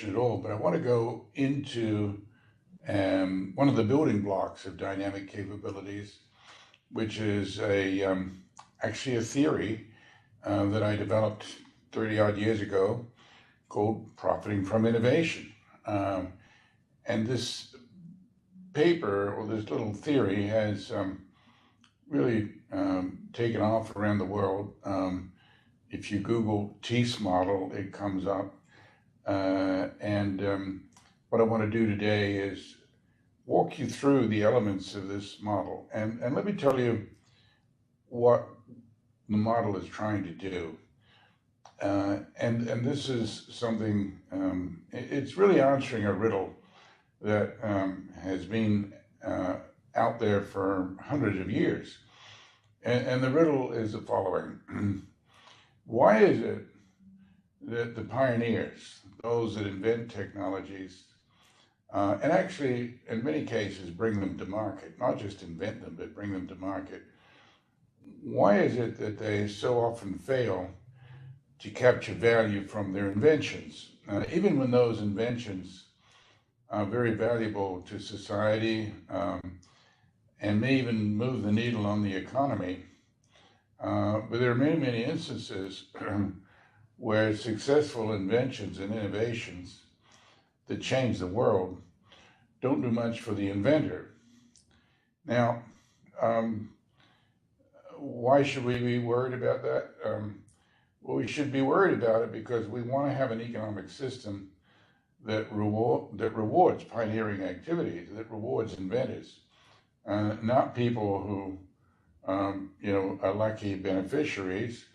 introduction at all, but I want to go into one of the building blocks of dynamic capabilities, which is actually a theory that I developed 30 odd years ago called profiting from innovation. And this paper, or this little theory, has really taken off around the world. If you Google Teece model, it comes up. What I want to do today is walk you through the elements of this model. And let me tell you what the model is trying to do. And this is something, it's really answering a riddle that has been out there for hundreds of years. And the riddle is the following. Why is it that the pioneers, those that invent technologies, and actually in many cases bring them to market, not just invent them, but bring them to market, why is it that they so often fail to capture value from their inventions, even when those inventions are very valuable to society and may even move the needle on the economy? But there are many, many instances where successful inventions and innovations that change the world don't do much for the inventor. Now, why should we be worried about that? Well, we should be worried about it because we want to have an economic system that rewards pioneering activities, that rewards inventors, not people who are lucky beneficiaries,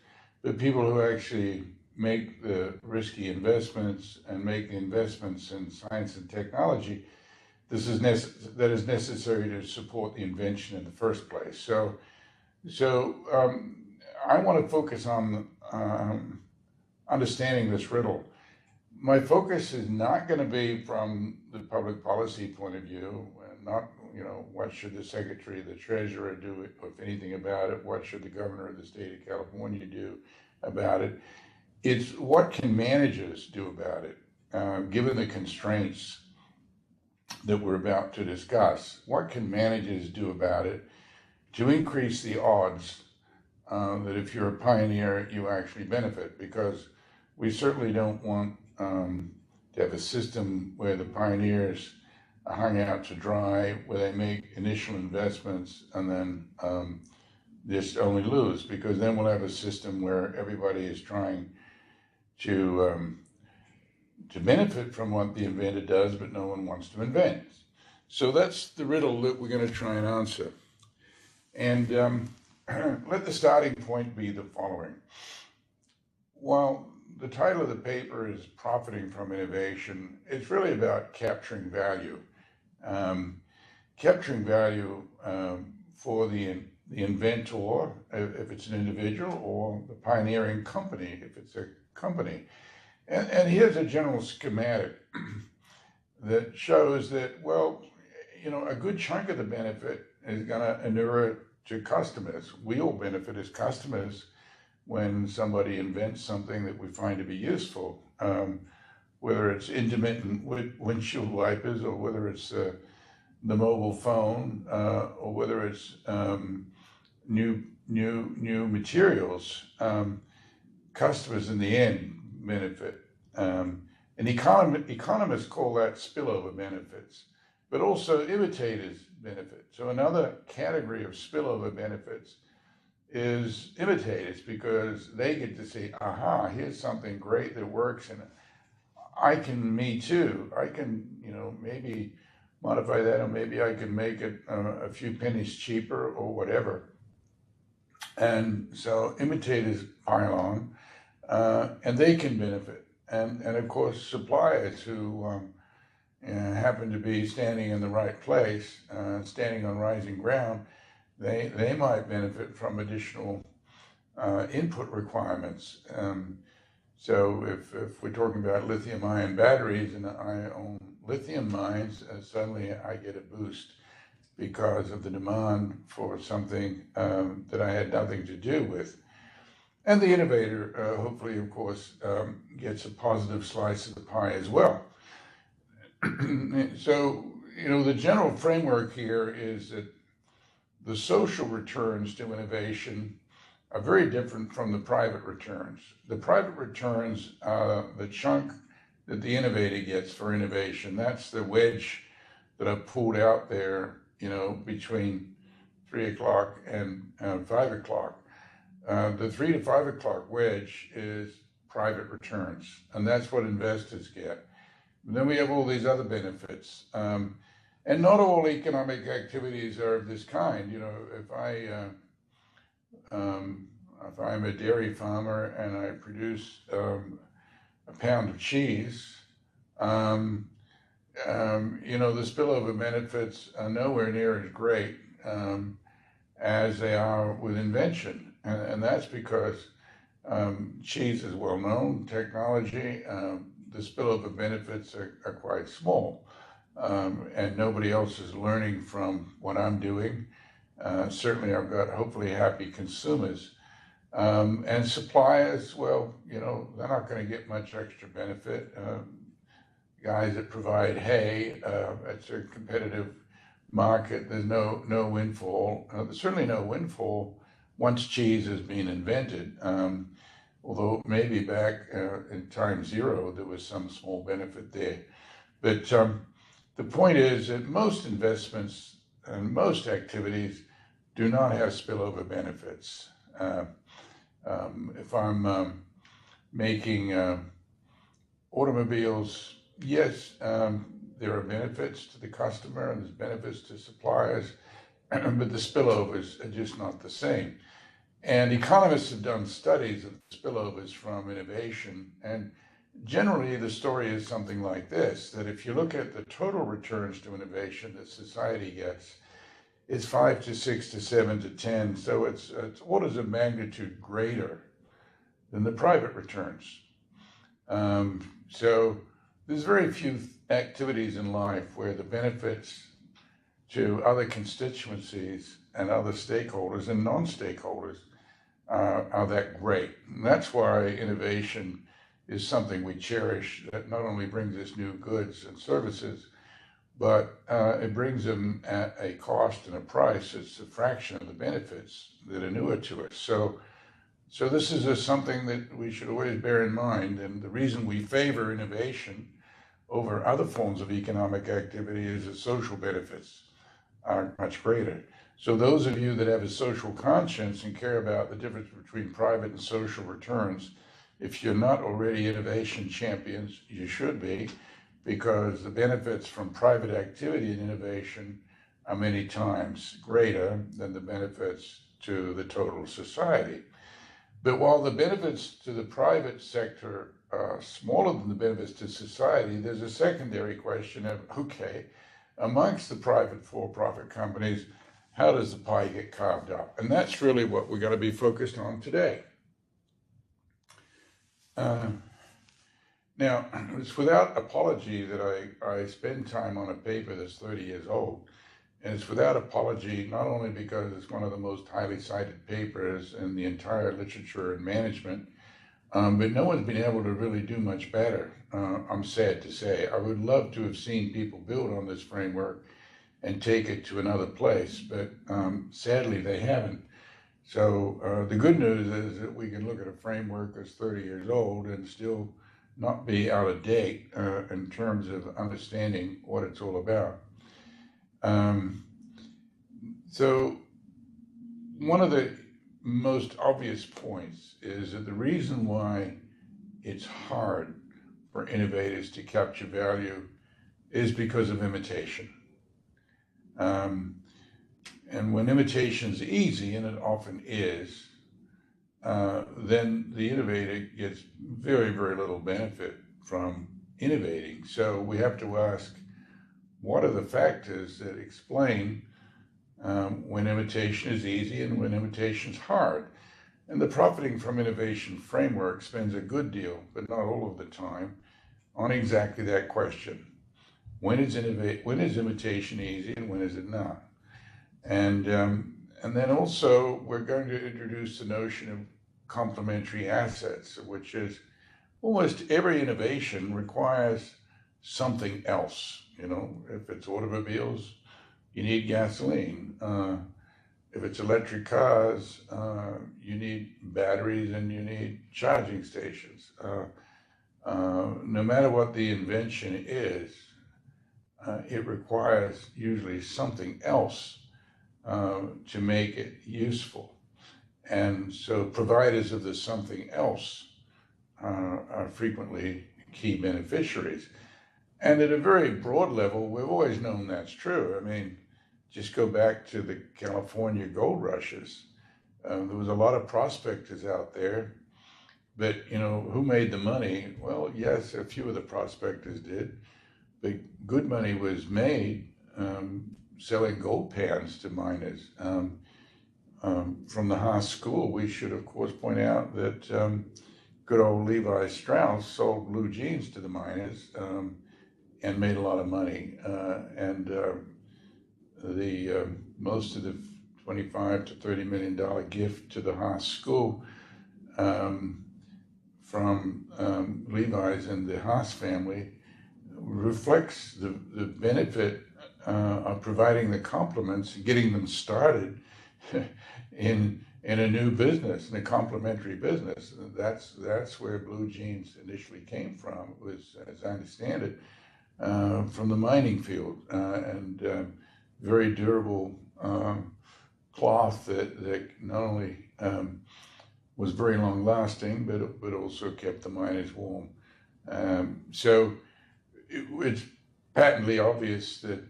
but people who actually make the risky investments and make the investments in science and technology that is necessary to support the invention in the first place. So I want to focus on understanding this riddle. My focus is not going to be from the public policy point of view, not what should the Secretary of the Treasurer do, if anything, about it, what should the Governor of the state of California do about it. It's what can managers do about it, given the constraints that we're about to discuss. What can managers do about it to increase the odds that if you're a pioneer, you actually benefit? Because we certainly don't want to have a system where the pioneers are hung out to dry, where they make initial investments and then just only lose, because then we'll have a system where everybody is trying to benefit from what the inventor does, but no one wants to invent. So that's the riddle that we're going to try and answer. And let the starting point be the following. While the title of the paper is Profiting from Innovation, it's really about capturing value. Capturing value for the inventor, if it's an individual, or the pioneering company, if it's a company. And here's a general schematic that shows that, well, a good chunk of the benefit is going to inure to customers. We all benefit as customers when somebody invents something that we find to be useful, whether it's intermittent windshield wipers, or whether it's the mobile phone, or whether it's new materials. Customers in the end benefit. And economists call that spillover benefits, but also imitators benefit. So another category of spillover benefits is imitators, because they get to say, aha, here's something great that works, and me too. I can, maybe modify that, or maybe I can make it a few pennies cheaper or whatever. And so imitators pile on, and they can benefit. And of course, suppliers who happen to be standing in the right place, standing on rising ground, they might benefit from additional input requirements. So if we're talking about lithium-ion batteries and I own lithium mines, suddenly I get a boost because of the demand for something that I had nothing to do with. And the innovator, hopefully, of course, gets a positive slice of the pie as well. So, the general framework here is that the social returns to innovation are very different from the private returns. The private returns are the chunk that the innovator gets for innovation. That's the wedge that I've pulled out there, between 3 o'clock and 5 o'clock. The 3 to 5 o'clock wedge is private returns, and that's what investors get. And then we have all these other benefits. And not all economic activities are of this kind. If I'm a dairy farmer and I produce a pound of cheese, the spillover benefits are nowhere near as great as they are with invention. And that's because cheese is well known, technology, the spillover benefits are quite small. And nobody else is learning from what I'm doing. Certainly I've got hopefully happy consumers. And suppliers, well, they're not going to get much extra benefit. Guys that provide hay, it's a competitive market. There's no windfall. There's certainly no windfall once cheese has been invented. Although maybe back in time zero, there was some small benefit there. But the point is that most investments and most activities do not have spillover benefits. If I'm making automobiles, yes, there are benefits to the customer and there's benefits to suppliers, but the spillovers are just not the same. And economists have done studies of spillovers from innovation, and generally the story is something like this, that if you look at the total returns to innovation that society gets, it's 5 to 6 to 7 to 10, so it's orders of magnitude greater than the private returns. So there's very few activities in life where the benefits to other constituencies and other stakeholders and non-stakeholders are that great. And that's why innovation is something we cherish, that not only brings us new goods and services, but it brings them at a cost and a price that's a fraction of the benefits that inure to us. So this is something that we should always bear in mind. And the reason we favor innovation over other forms of economic activity is that social benefits are much greater. So those of you that have a social conscience and care about the difference between private and social returns, if you're not already innovation champions, you should be, because the benefits from private activity and innovation are many times greater than the benefits to the total society. But while the benefits to the private sector are smaller than the benefits to society, there's a secondary question of, okay, amongst the private for-profit companies, how does the pie get carved up? And that's really what we're going to be focused on today. Now, it's without apology that I spend time on a paper that's 30 years old. And it's without apology, not only because it's one of the most highly cited papers in the entire literature in management, but no one's been able to really do much better, I'm sad to say. I would love to have seen people build on this framework and take it to another place, but sadly they haven't. So the good news is that we can look at a framework that's 30 years old and still not be out of date in terms of understanding what it's all about. So one of the most obvious points is that the reason why it's hard for innovators to capture value is because of imitation. And when imitation's easy, and it often is, then the innovator gets very, very little benefit from innovating. So we have to ask, what are the factors that explain when imitation is easy and when imitation is hard? And the Profiting from Innovation framework spends a good deal, but not all of the time, on exactly that question. When is imitation easy and when is it not? And then also we're going to introduce the notion of complementary assets, which is almost every innovation requires something else. You know, if it's automobiles, you need gasoline. If it's electric cars, you need batteries and you need charging stations. No matter what the invention is, it requires usually something else to make it useful. And so providers of this something else are frequently key beneficiaries. And at a very broad level, we've always known that's true. I mean, just go back to the California gold rushes. There was a lot of prospectors out there, but you know, who made the money? Well, yes, a few of the prospectors did, but good money was made selling gold pans to miners. From the Haas School, we should of course point out that good old Levi Strauss sold blue jeans to the miners and made a lot of money. Most of the $25 to $30 million gift to the Haas School from Levi's and the Haas family reflects the benefit of providing the complements and getting them started in a new business, in a complementary business. That's where blue jeans initially came from. It was, as I understand it, from the mining field, and very durable cloth that not only was very long lasting, but also kept the miners warm. So it's patently obvious that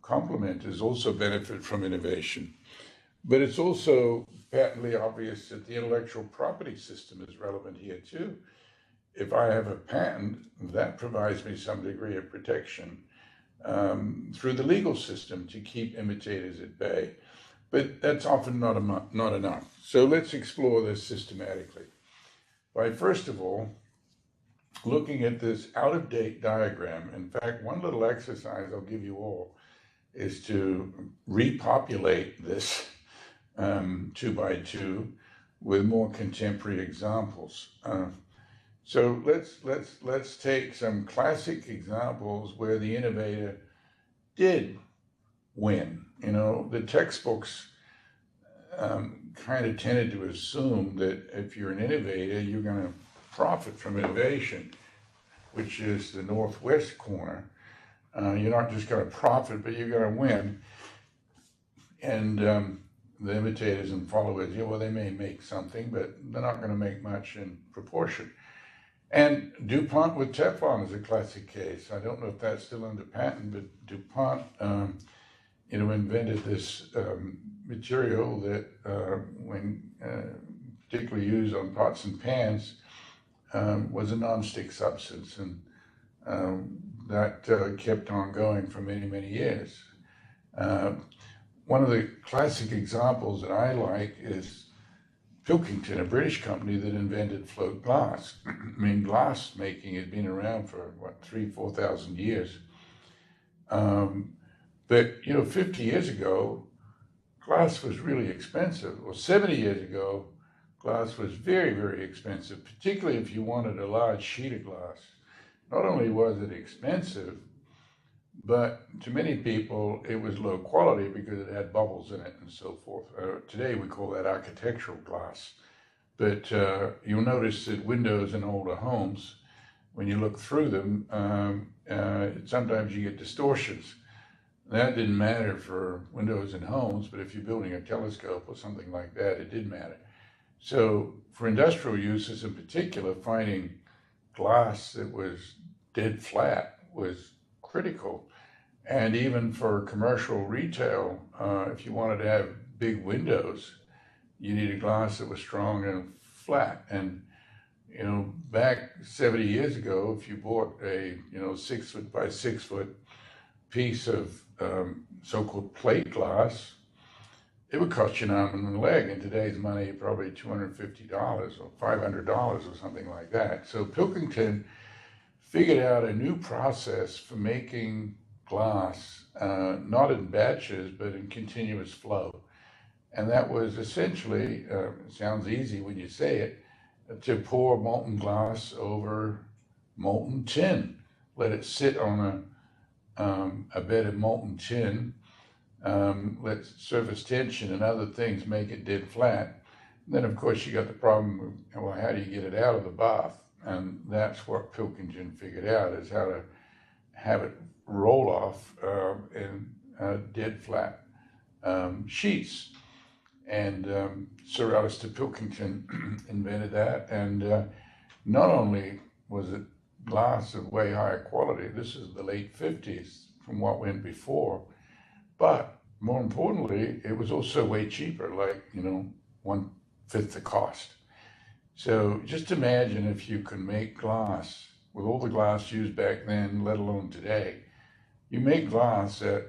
complementers also benefit from innovation. But it's also patently obvious that the intellectual property system is relevant here too. If I have a patent, that provides me some degree of protection through the legal system to keep imitators at bay. But that's often not enough. So let's explore this systematically by, first of all, looking at this out-of-date diagram. In fact, one little exercise I'll give you all is to repopulate this 2x2 with more contemporary examples. So let's take some classic examples where the innovator did win. You know, the textbooks kind of tended to assume that if you're an innovator, you're going to profit from innovation, which is the northwest corner. You're not just going to profit, but you're going to win. And the imitators and followers, yeah, well, they may make something, but they're not going to make much in proportion. And DuPont with Teflon is a classic case. I don't know if that's still under patent, but DuPont, invented this material that, when particularly used on pots and pans, was a non-stick substance, and that kept on going for many, many years. One of the classic examples that I like is Pilkington, a British company that invented float glass. I mean, glass making had been around for, 4,000 years. But, 50 years ago, glass was really expensive. Or 70 years ago, glass was very, very expensive, particularly if you wanted a large sheet of glass. Not only was it expensive, but to many people, it was low quality because it had bubbles in it and so forth. Today, we call that architectural glass. But you'll notice that windows in older homes, when you look through them, sometimes you get distortions. That didn't matter for windows in homes, but if you're building a telescope or something like that, it did matter. So for industrial uses in particular, finding glass that was dead flat was critical. And even for commercial retail, if you wanted to have big windows, you needed glass that was strong and flat. And, back 70 years ago, if you bought a, 6 foot by 6 foot piece of so-called plate glass, it would cost you an arm and a leg. In today's money, probably $250 or $500 or something like that. So Pilkington figured out a new process for making glass, not in batches, but in continuous flow. And that was essentially, it sounds easy when you say it, to pour molten glass over molten tin. Let it sit on a bed of molten tin, let surface tension and other things make it dead flat. And then, of course, you got the problem of, well, how do you get it out of the bath? And that's what Pilkington figured out, is how to have it roll off in dead flat sheets. And Sir Alistair Pilkington invented that. And not only was it glass of way higher quality, this is the late 50s from what went before, but more importantly, it was also way cheaper, like, 1/5 the cost. So just imagine if you can make glass with all the glass used back then, let alone today. You make glass at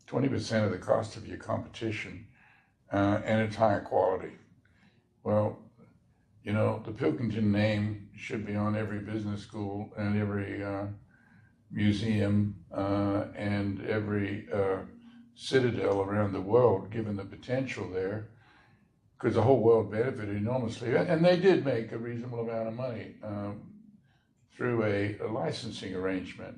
20% of the cost of your competition, and it's higher quality. Well, the Pilkington name should be on every business school and every museum and every citadel around the world, given the potential there, because the whole world benefited enormously. And they did make a reasonable amount of money through a licensing arrangement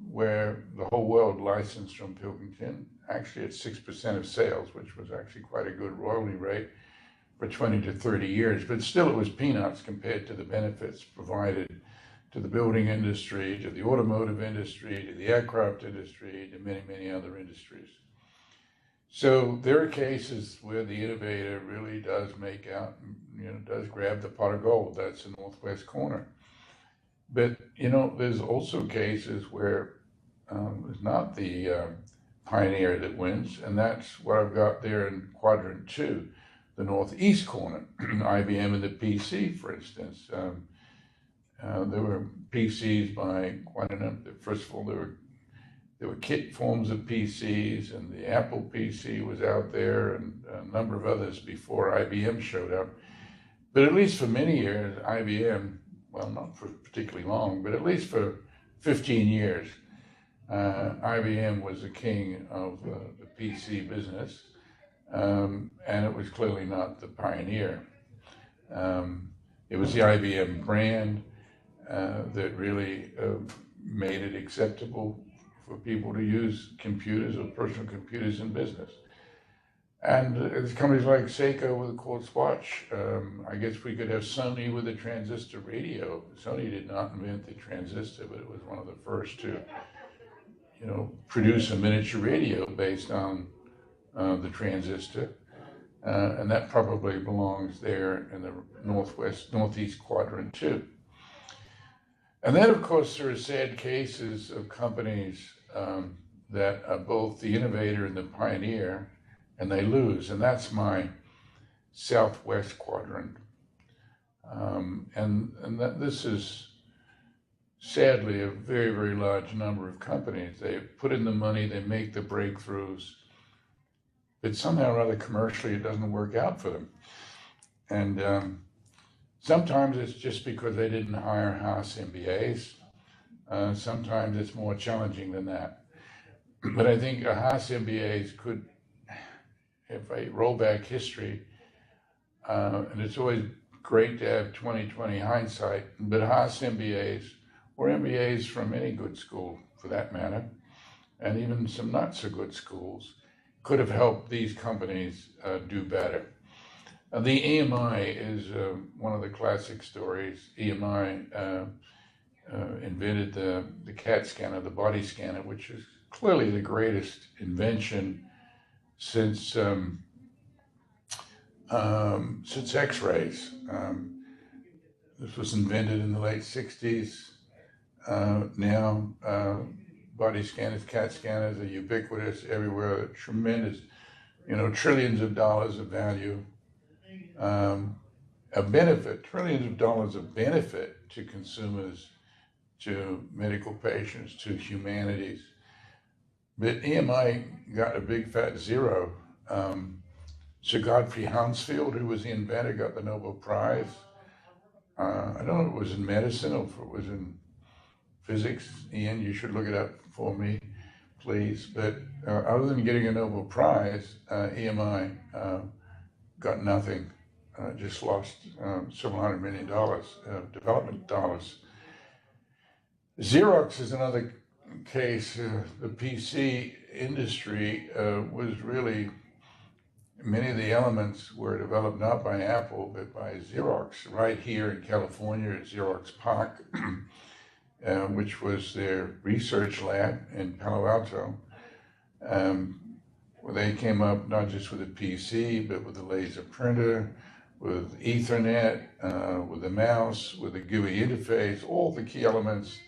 where the whole world licensed from Pilkington, actually at 6% of sales, which was actually quite a good royalty rate for 20 to 30 years. But still, it was peanuts compared to the benefits provided to the building industry, to the automotive industry, to the aircraft industry, to many, many other industries. So there are cases where the innovator really does make out, does grab the pot of gold. That's the northwest corner. But, there's also cases where it's not the pioneer that wins, and that's what I've got there in quadrant 2, the northeast corner, IBM and the PC, for instance. There were PCs by quite a number. First of all, there were kit forms of PCs, and the Apple PC was out there, and a number of others before IBM showed up. But at least for many years, IBM, well, not for particularly long, but at least for 15 years, IBM was the king of the PC business, and it was clearly not the pioneer. It was the IBM brand that really made it acceptable for people to use computers or personal computers in business. And it's companies like Seiko with a quartz watch. I guess we could have Sony with a transistor radio. Sony did not invent the transistor, but it was one of the first to, produce a miniature radio based on the transistor. And that probably belongs there in the northeast quadrant too. And then, of course, there are sad cases of companies that are both the innovator and the pioneer, and they lose, and that's my southwest quadrant. And that this is sadly a very, very large number of companies. They put in the money, they make the breakthroughs, but somehow or other commercially it doesn't work out for them. And sometimes it's just because they didn't hire Haas MBAs. Sometimes it's more challenging than that. But I think Haas MBAs could, if I roll back history, and it's always great to have 20/20 hindsight, but Haas MBAs, or MBAs from any good school for that matter, and even some not so good schools, could have helped these companies do better. The EMI is one of the classic stories. EMI invented the CAT scanner, the body scanner, which is clearly the greatest invention since X-rays. This was invented in the late 60s. Now, body scanners, CAT scanners are ubiquitous everywhere. Tremendous, trillions of dollars of value, a benefit, trillions of dollars of benefit to consumers, to medical patients, to humanities. But EMI got a big fat zero. Sir Godfrey Hounsfield, who was the inventor, got the Nobel Prize. I don't know if it was in medicine or if it was in physics. Ian, you should look it up for me, please. But other than getting a Nobel Prize, EMI got nothing. Just lost several $100 million development dollars. Xerox is another case. The PC industry was really, many of the elements were developed not by Apple, but by Xerox, right here in California at Xerox Park, which was their research lab in Palo Alto, where they came up not just with a PC, but with a laser printer, with Ethernet, with a mouse, with a GUI interface, all the key elements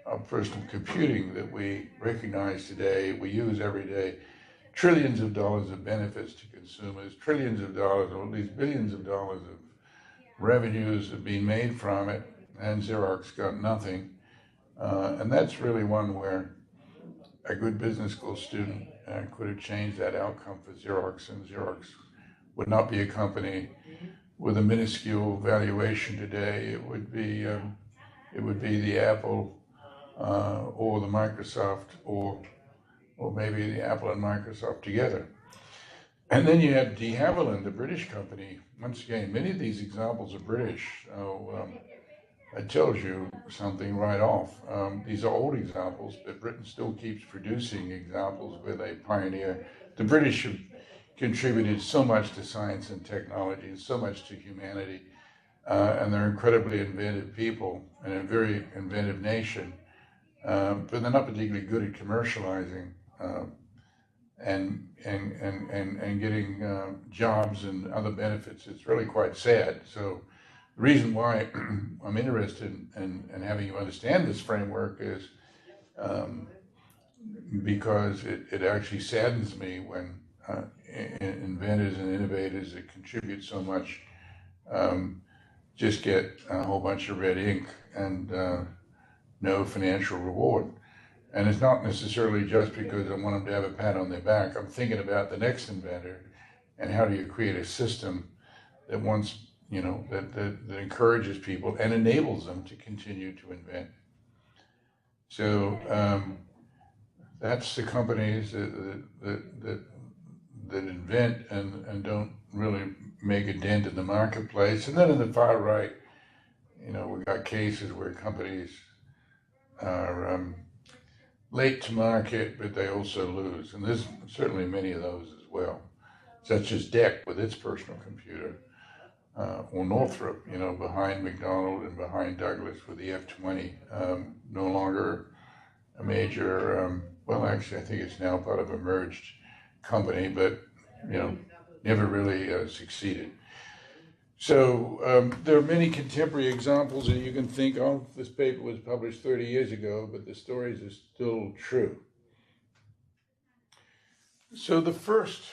of personal computing that we recognize today, we use every day. Trillions of dollars of benefits to consumers, trillions of dollars, or at least billions of dollars of revenues have been made from it, and Xerox got nothing. And that's really one where a good business school student could have changed that outcome for Xerox, and Xerox would not be a company with a minuscule valuation today. It would be the Apple or the Microsoft, or maybe the Apple and Microsoft together. And then you have de Havilland, a British company. Once again, many of these examples are British. So it tells you something right off. These are old examples, but Britain still keeps producing examples where they pioneer. The British have contributed so much to science and technology, and so much to humanity, and they're incredibly inventive people and a very inventive nation. But they're not particularly good at commercializing and getting jobs and other benefits. It's really quite sad. So the reason why I'm interested in having you understand this framework is because it actually saddens me when inventors and innovators that contribute so much just get a whole bunch of red ink and no financial reward. And it's not necessarily just because I want them to have a pat on their back. I'm thinking about the next inventor and how do you create a system that that encourages people and enables them to continue to invent. So that's the companies that invent and don't really make a dent in the marketplace. And then in the far right, we've got cases where companies are late to market, but they also lose. And there's certainly many of those as well, such as DEC with its personal computer, or Northrop, behind McDonald and behind Douglas with the F-20, no longer a major, well, actually, I think it's now part of a merged company, but, never really succeeded. So there are many contemporary examples that you can think of. This paper was published 30 years ago, but the stories are still true. So the first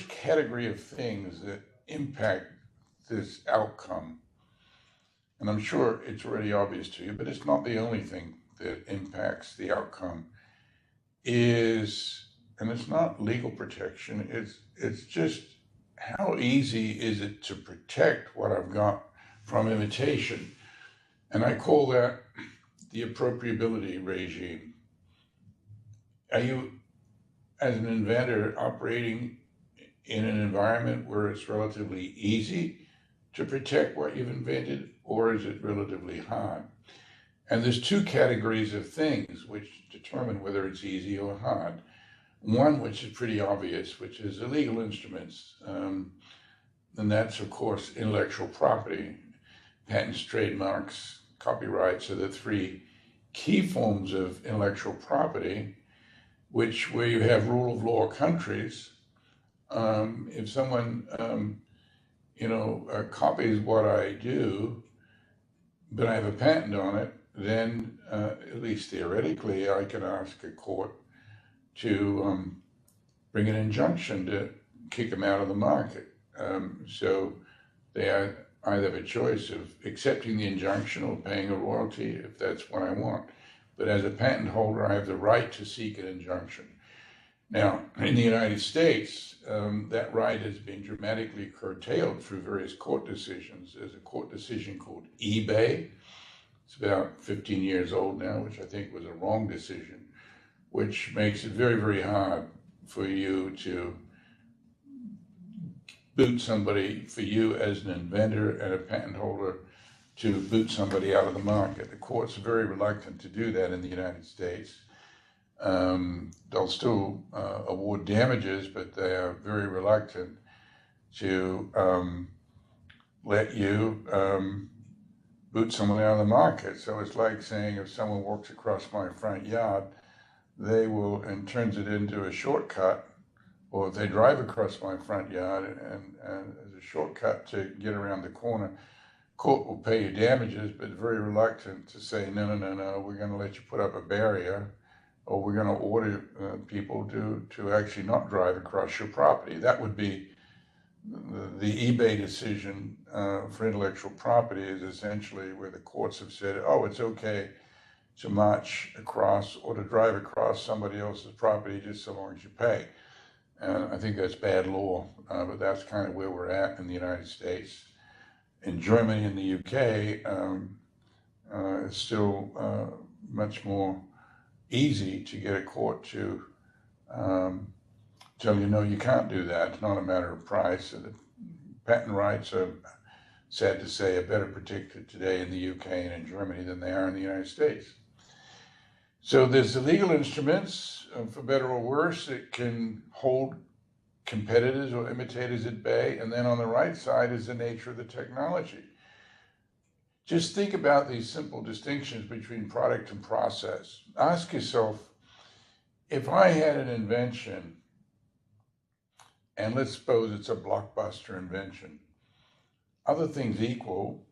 category of things that impact this outcome, and I'm sure it's already obvious to you, but it's not the only thing that impacts the outcome, and it's not legal protection, it's just how easy is it to protect what I've got from imitation? And I call that the appropriability regime. Are you, as an inventor, operating in an environment where it's relatively easy to protect what you've invented, or is it relatively hard? And there's two categories of things which determine whether it's easy or hard. One, which is pretty obvious, which is illegal instruments. And that's, of course, intellectual property. Patents, trademarks, copyrights are the three key forms of intellectual property, where you have rule of law countries. If someone, copies what I do, but I have a patent on it, then at least theoretically, I can ask a court to bring an injunction to kick them out of the market. So they either have a choice of accepting the injunction or paying a royalty if that's what I want. But as a patent holder, I have the right to seek an injunction. Now, in the United States, that right has been dramatically curtailed through various court decisions. There's a court decision called eBay. It's about 15 years old now, which I think was a wrong decision, which makes it very, very hard for you to boot somebody, for you as an inventor and a patent holder, to boot somebody out of the market. The courts are very reluctant to do that in the United States. They'll still award damages, but they are very reluctant to let you boot someone out of the market. So it's like saying if someone walks across my front yard, they will and turns it into a shortcut, or if they drive across my front yard and as a shortcut to get around the corner, court will pay you damages, but very reluctant to say, no, we're going to let you put up a barrier, or we're going to order people to actually not drive across your property. That would be the eBay decision for intellectual property, is essentially where the courts have said, oh, it's okay to march across or to drive across somebody else's property just so long as you pay. And I think that's bad law, but that's kind of where we're at in the United States. In Germany and the UK, it's still much more easy to get a court to tell you, no, you can't do that. It's not a matter of price. The patent rights are, sad to say, are better protected today in the UK and in Germany than they are in the United States. So there's the legal instruments, for better or worse, that can hold competitors or imitators at bay. And then on the right side is the nature of the technology. Just think about these simple distinctions between product and process. Ask yourself, if I had an invention, and let's suppose it's a blockbuster invention, other things equal,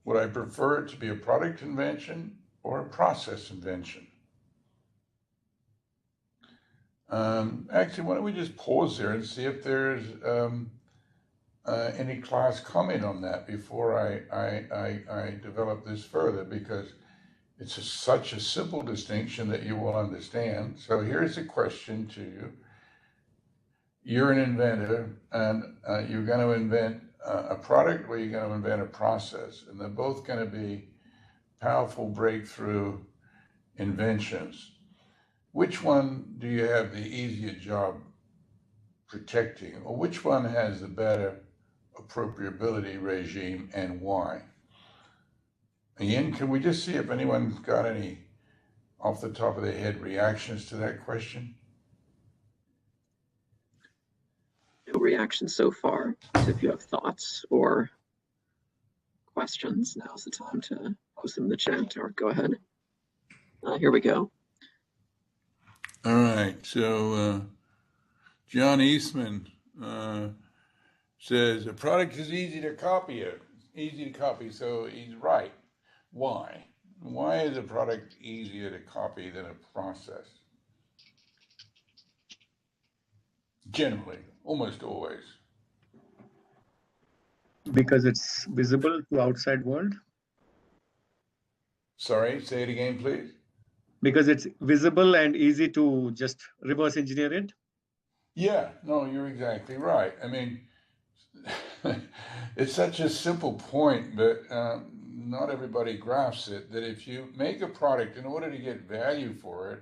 would I prefer it to be a product invention or a process invention? Actually, why don't we just pause there and see if there's any class comment on that before I develop this further, because it's such a simple distinction that you will understand. So here's a question to you. You're an inventor, and you're going to invent a product, or you're going to invent a process, and they're both going to be powerful breakthrough inventions. Which one do you have the easier job protecting, or which one has the better appropriability regime, and why? Ian, can we just see if anyone's got any off the top of their head reactions to that question? No reactions so far. So if you have thoughts or questions, now's the time to post them in the chat or go ahead. Here we go. All right, so John Eastman says a product is easy to copy. So he's right. Why? Why is a product easier to copy than a process? Generally, almost always. Because it's visible to outside world. Sorry, say it again, please. Because it's visible and easy to just reverse engineer it. Yeah, no, you're exactly right. I mean, it's such a simple point, but not everybody grasps it, that if you make a product, in order to get value for it,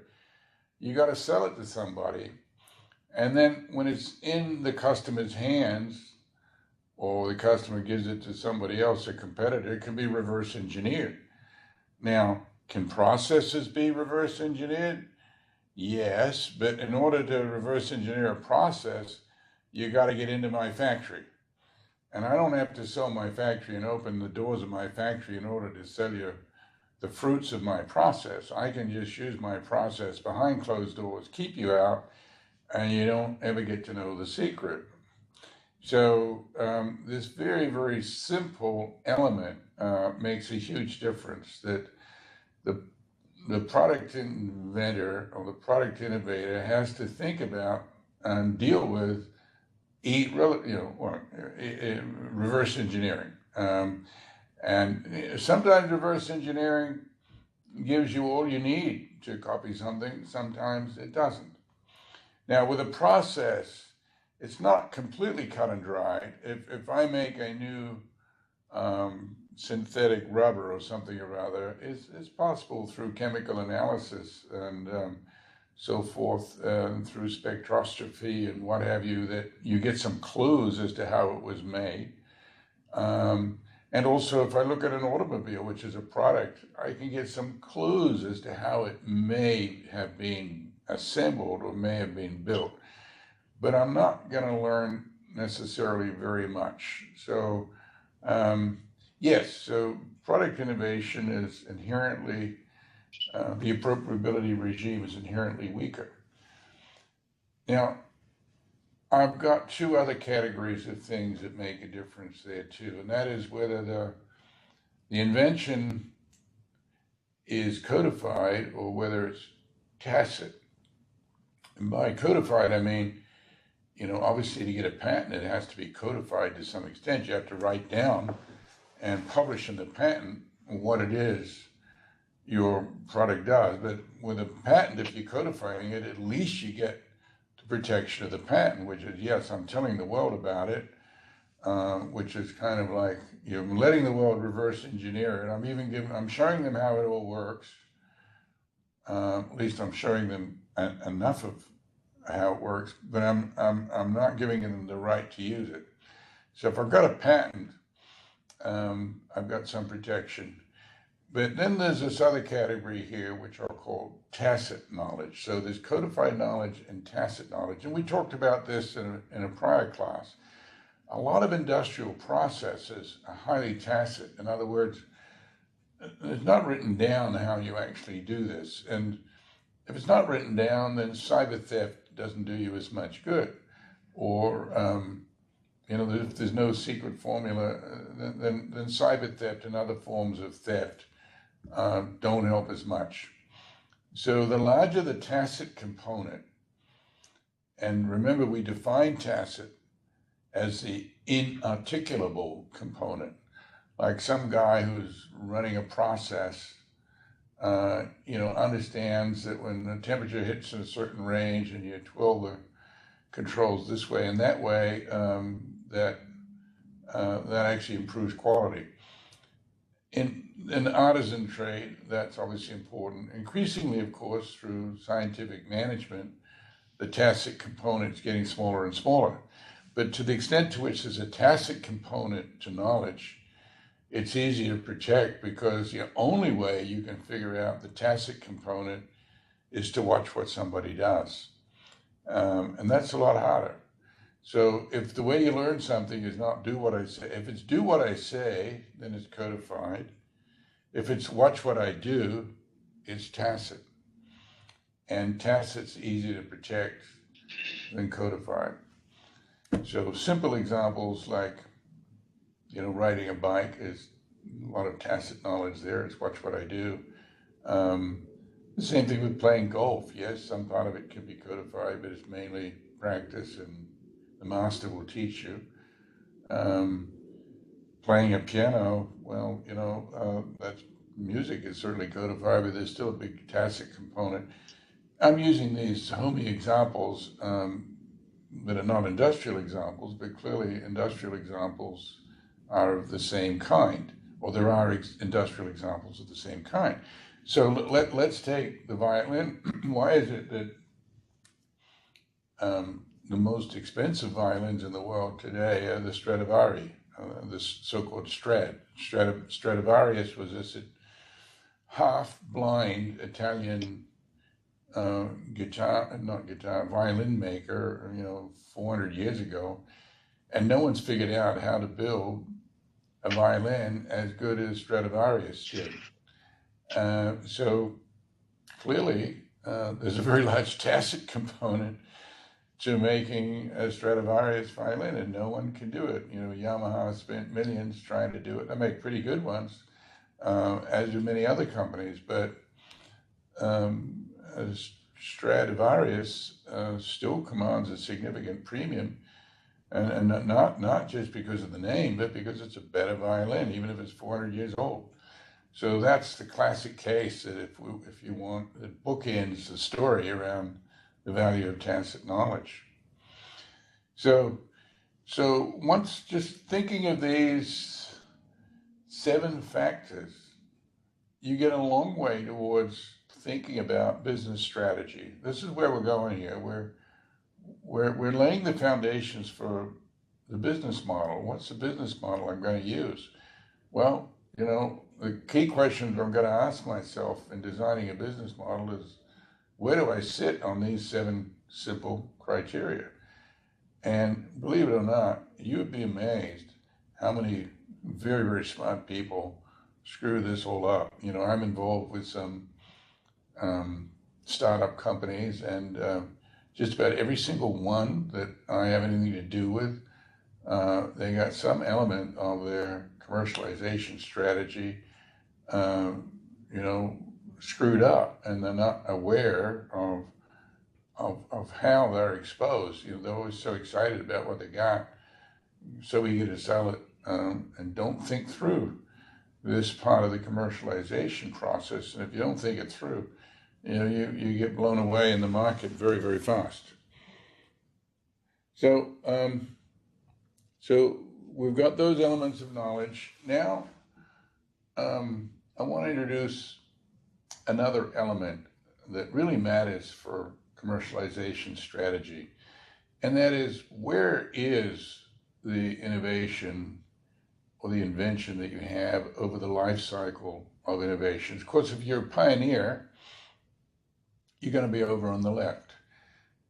you got to sell it to somebody. And then when it's in the customer's hands, or the customer gives it to somebody else, a competitor, it can be reverse engineered. Now, can processes be reverse engineered? Yes, but in order to reverse engineer a process, you got to get into my factory. And I don't have to sell my factory and open the doors of my factory in order to sell you the fruits of my process. I can just use my process behind closed doors, keep you out, and you don't ever get to know the secret. So this very, very simple element makes a huge difference, that the product inventor or the product innovator has to think about and deal with reverse engineering. And sometimes reverse engineering gives you all you need to copy something, sometimes it doesn't. Now with a process, it's not completely cut and dried. If I make a new synthetic rubber or something or other, it's possible through chemical analysis and so forth, through spectroscopy and what have you, that you get some clues as to how it was made. And also, if I look at an automobile, which is a product, I can get some clues as to how it may have been assembled or may have been built. But I'm not going to learn necessarily very much. So, yes, so product innovation is inherently, the appropriability regime is inherently weaker. Now, I've got two other categories of things that make a difference there too, and that is whether the invention is codified or whether it's tacit. And by codified, I mean, obviously to get a patent, it has to be codified to some extent. You have to write down and publish in the patent what it is your product does. But with a patent, if you're codifying it, at least you get protection of the patent, which is, yes, I'm telling the world about it, which is kind of like you're letting the world reverse engineer it. I'm showing them how it all works. At least I'm showing them enough of how it works, but I'm not giving them the right to use it. So if I've got a patent, I've got some protection. But then there's this other category here, which are called tacit knowledge. So there's codified knowledge and tacit knowledge. And we talked about this in a prior class. A lot of industrial processes are highly tacit. In other words, it's not written down how you actually do this. And if it's not written down, then cyber theft doesn't do you as much good. Or, if there's no secret formula, then cyber theft and other forms of theft don't help as much. So the larger the tacit component, and remember we define tacit as the inarticulable component, like some guy who's running a process, understands that when the temperature hits in a certain range and you twirl the controls this way and that way, that actually improves quality. In the artisan trade, that's obviously important. Increasingly, of course, through scientific management, the tacit component is getting smaller and smaller. But to the extent to which there's a tacit component to knowledge, it's easy to protect because the only way you can figure out the tacit component is to watch what somebody does. And that's a lot harder. So if the way you learn something is not do what I say, if it's do what I say, then it's codified. If it's watch what I do, it's tacit. And tacit's easier to protect than codified. So simple examples like, riding a bike is a lot of tacit knowledge there. It's watch what I do. The same thing with playing golf. Yes, some part of it can be codified, but it's mainly practice and the master will teach you. Playing a piano, well, that's music is certainly codified, but there's still a big tacit component. I'm using these homey examples that are not industrial examples, but clearly industrial examples are of the same kind, or there are industrial examples of the same kind. So let's take the violin. Why is it that the most expensive violins in the world today are the Stradivari, the so-called Stradivarius was this half-blind Italian violin maker, 400 years ago, and no one's figured out how to build a violin as good as Stradivarius did. So clearly, there's a very large tacit component to making a Stradivarius violin, and no one can do it. Yamaha spent millions trying to do it. They make pretty good ones, as do many other companies, but Stradivarius still commands a significant premium, and not just because of the name, but because it's a better violin, even if it's 400 years old. So that's the classic case that if you want, it bookends the story around the value of tacit knowledge. So once just thinking of these 7 factors, you get a long way towards thinking about business strategy. This is where we're going here. We're laying the foundations for the business model. What's the business model I'm going to use? Well, you know, the key questions I'm going to ask myself in designing a business model is, where do I sit on these 7 simple criteria? And believe it or not, you would be amazed how many very, very smart people screw this all up. You know, I'm involved with some startup companies, and just about every single one that I have anything to do with, they got some element of their commercialization strategy, you know, screwed up, and they're not aware of how they're exposed. You know, they're always so excited about what they got, so eager to sell it, and don't think through this part of the commercialization process. And if you don't think it through, you know, you get blown away in the market very, very fast. So, so we've got those elements of knowledge. Now, I want to introduce another element that really matters for commercialization strategy, and that is, where is the innovation or the invention that you have over the life cycle of innovations? Of course, if you're a pioneer, you're going to be over on the left.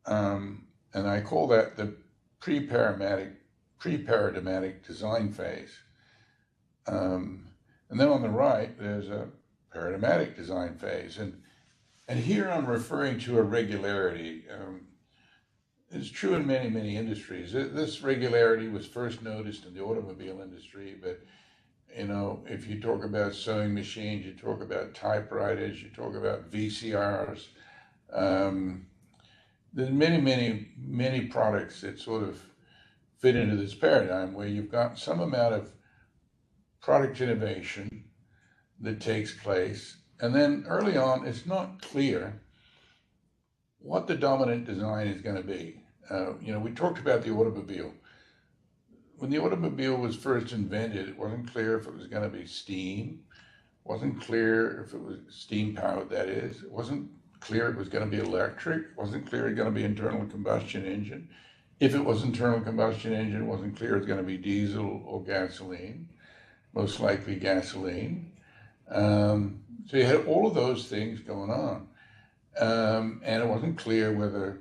And I call that the pre-paradigmatic design phase. And then on the right, there's a paradigmatic design phase. And here I'm referring to a regularity. It's true in many, many industries. This regularity was first noticed in the automobile industry, but you know, if you talk about sewing machines, you talk about typewriters, you talk about VCRs, there's many, many, many products that sort of fit into this paradigm where you've got some amount of product innovation that takes place. And then early on, it's not clear what the dominant design is going to be. You know, we talked about the automobile. When the automobile was first invented, it wasn't clear if it was going to be steam. It wasn't clear if it was steam powered, that is. It wasn't clear it was going to be electric. It wasn't clear it was going to be internal combustion engine. If it was internal combustion engine, it wasn't clear it was going to be diesel or gasoline, most likely gasoline. So you had all of those things going on. And it wasn't clear whether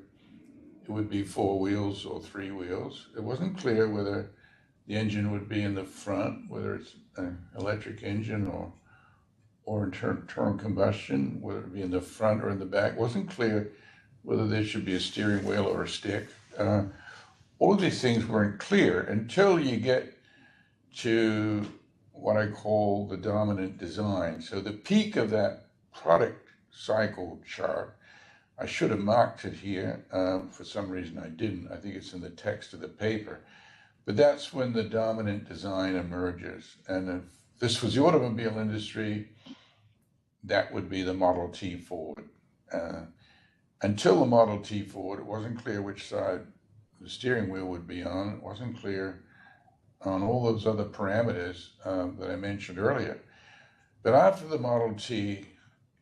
it would be 4 wheels or 3 wheels. It wasn't clear whether the engine would be in the front, whether it's an electric engine or internal combustion, whether it be in the front or in the back. It wasn't clear whether there should be a steering wheel or a stick. All of these things weren't clear until you get to what I call the dominant design. So the peak of that product cycle chart, I should have marked it here. For some reason I didn't. I think it's in the text of the paper. But that's when the dominant design emerges. And if this was the automobile industry, that would be the Model T Ford. Until the Model T Ford, it wasn't clear which side the steering wheel would be on. It wasn't clear on all those other parameters that I mentioned earlier. But after the Model T,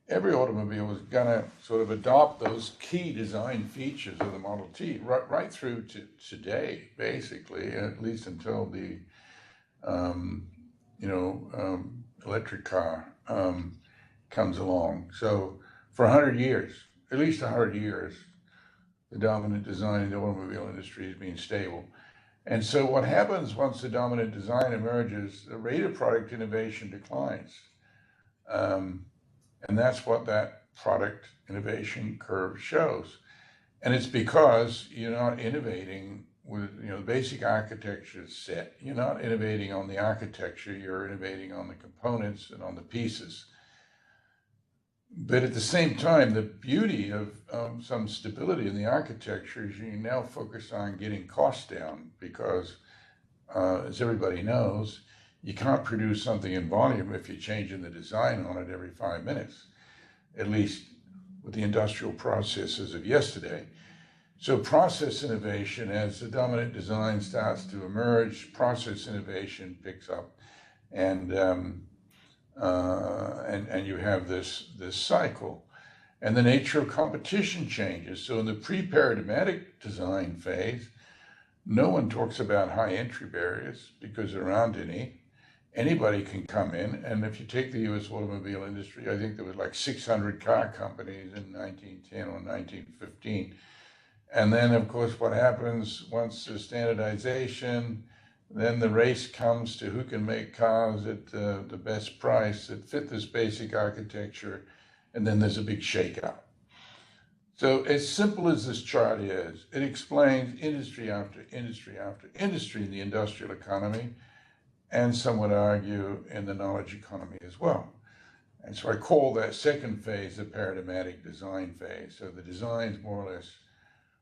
every automobile was gonna sort of adopt those key design features of the Model T right through to today, basically, at least until the electric car comes along. So for 100 years, at least 100 years, the dominant design in the automobile industry has been stable. And so what happens once the dominant design emerges, the rate of product innovation declines. And that's what that product innovation curve shows. And it's because you're not innovating with, you know, the basic architecture is set. You're not innovating on the architecture, you're innovating on the components and on the pieces. But at the same time, the beauty of some stability in the architecture is you now focus on getting costs down because, as everybody knows, you can't produce something in volume if you're changing the design on it every 5 minutes, at least with the industrial processes of yesterday. So process innovation, as the dominant design starts to emerge, process innovation picks up, and you have this cycle. And the nature of competition changes. So in the pre-paradigmatic design phase, no one talks about high entry barriers because there aren't any. anybody can come in. And if you take the US automobile industry, I think there was like 600 car companies in 1910 or 1915. And then, of course, what happens once there's standardization, then the race comes to who can make cars at the best price that fit this basic architecture, and then there's a big shakeout. So as simple as this chart is, it explains industry after industry after industry in the industrial economy, and some would argue in the knowledge economy as well. And so I call that second phase the paradigmatic design phase. So the design's more or less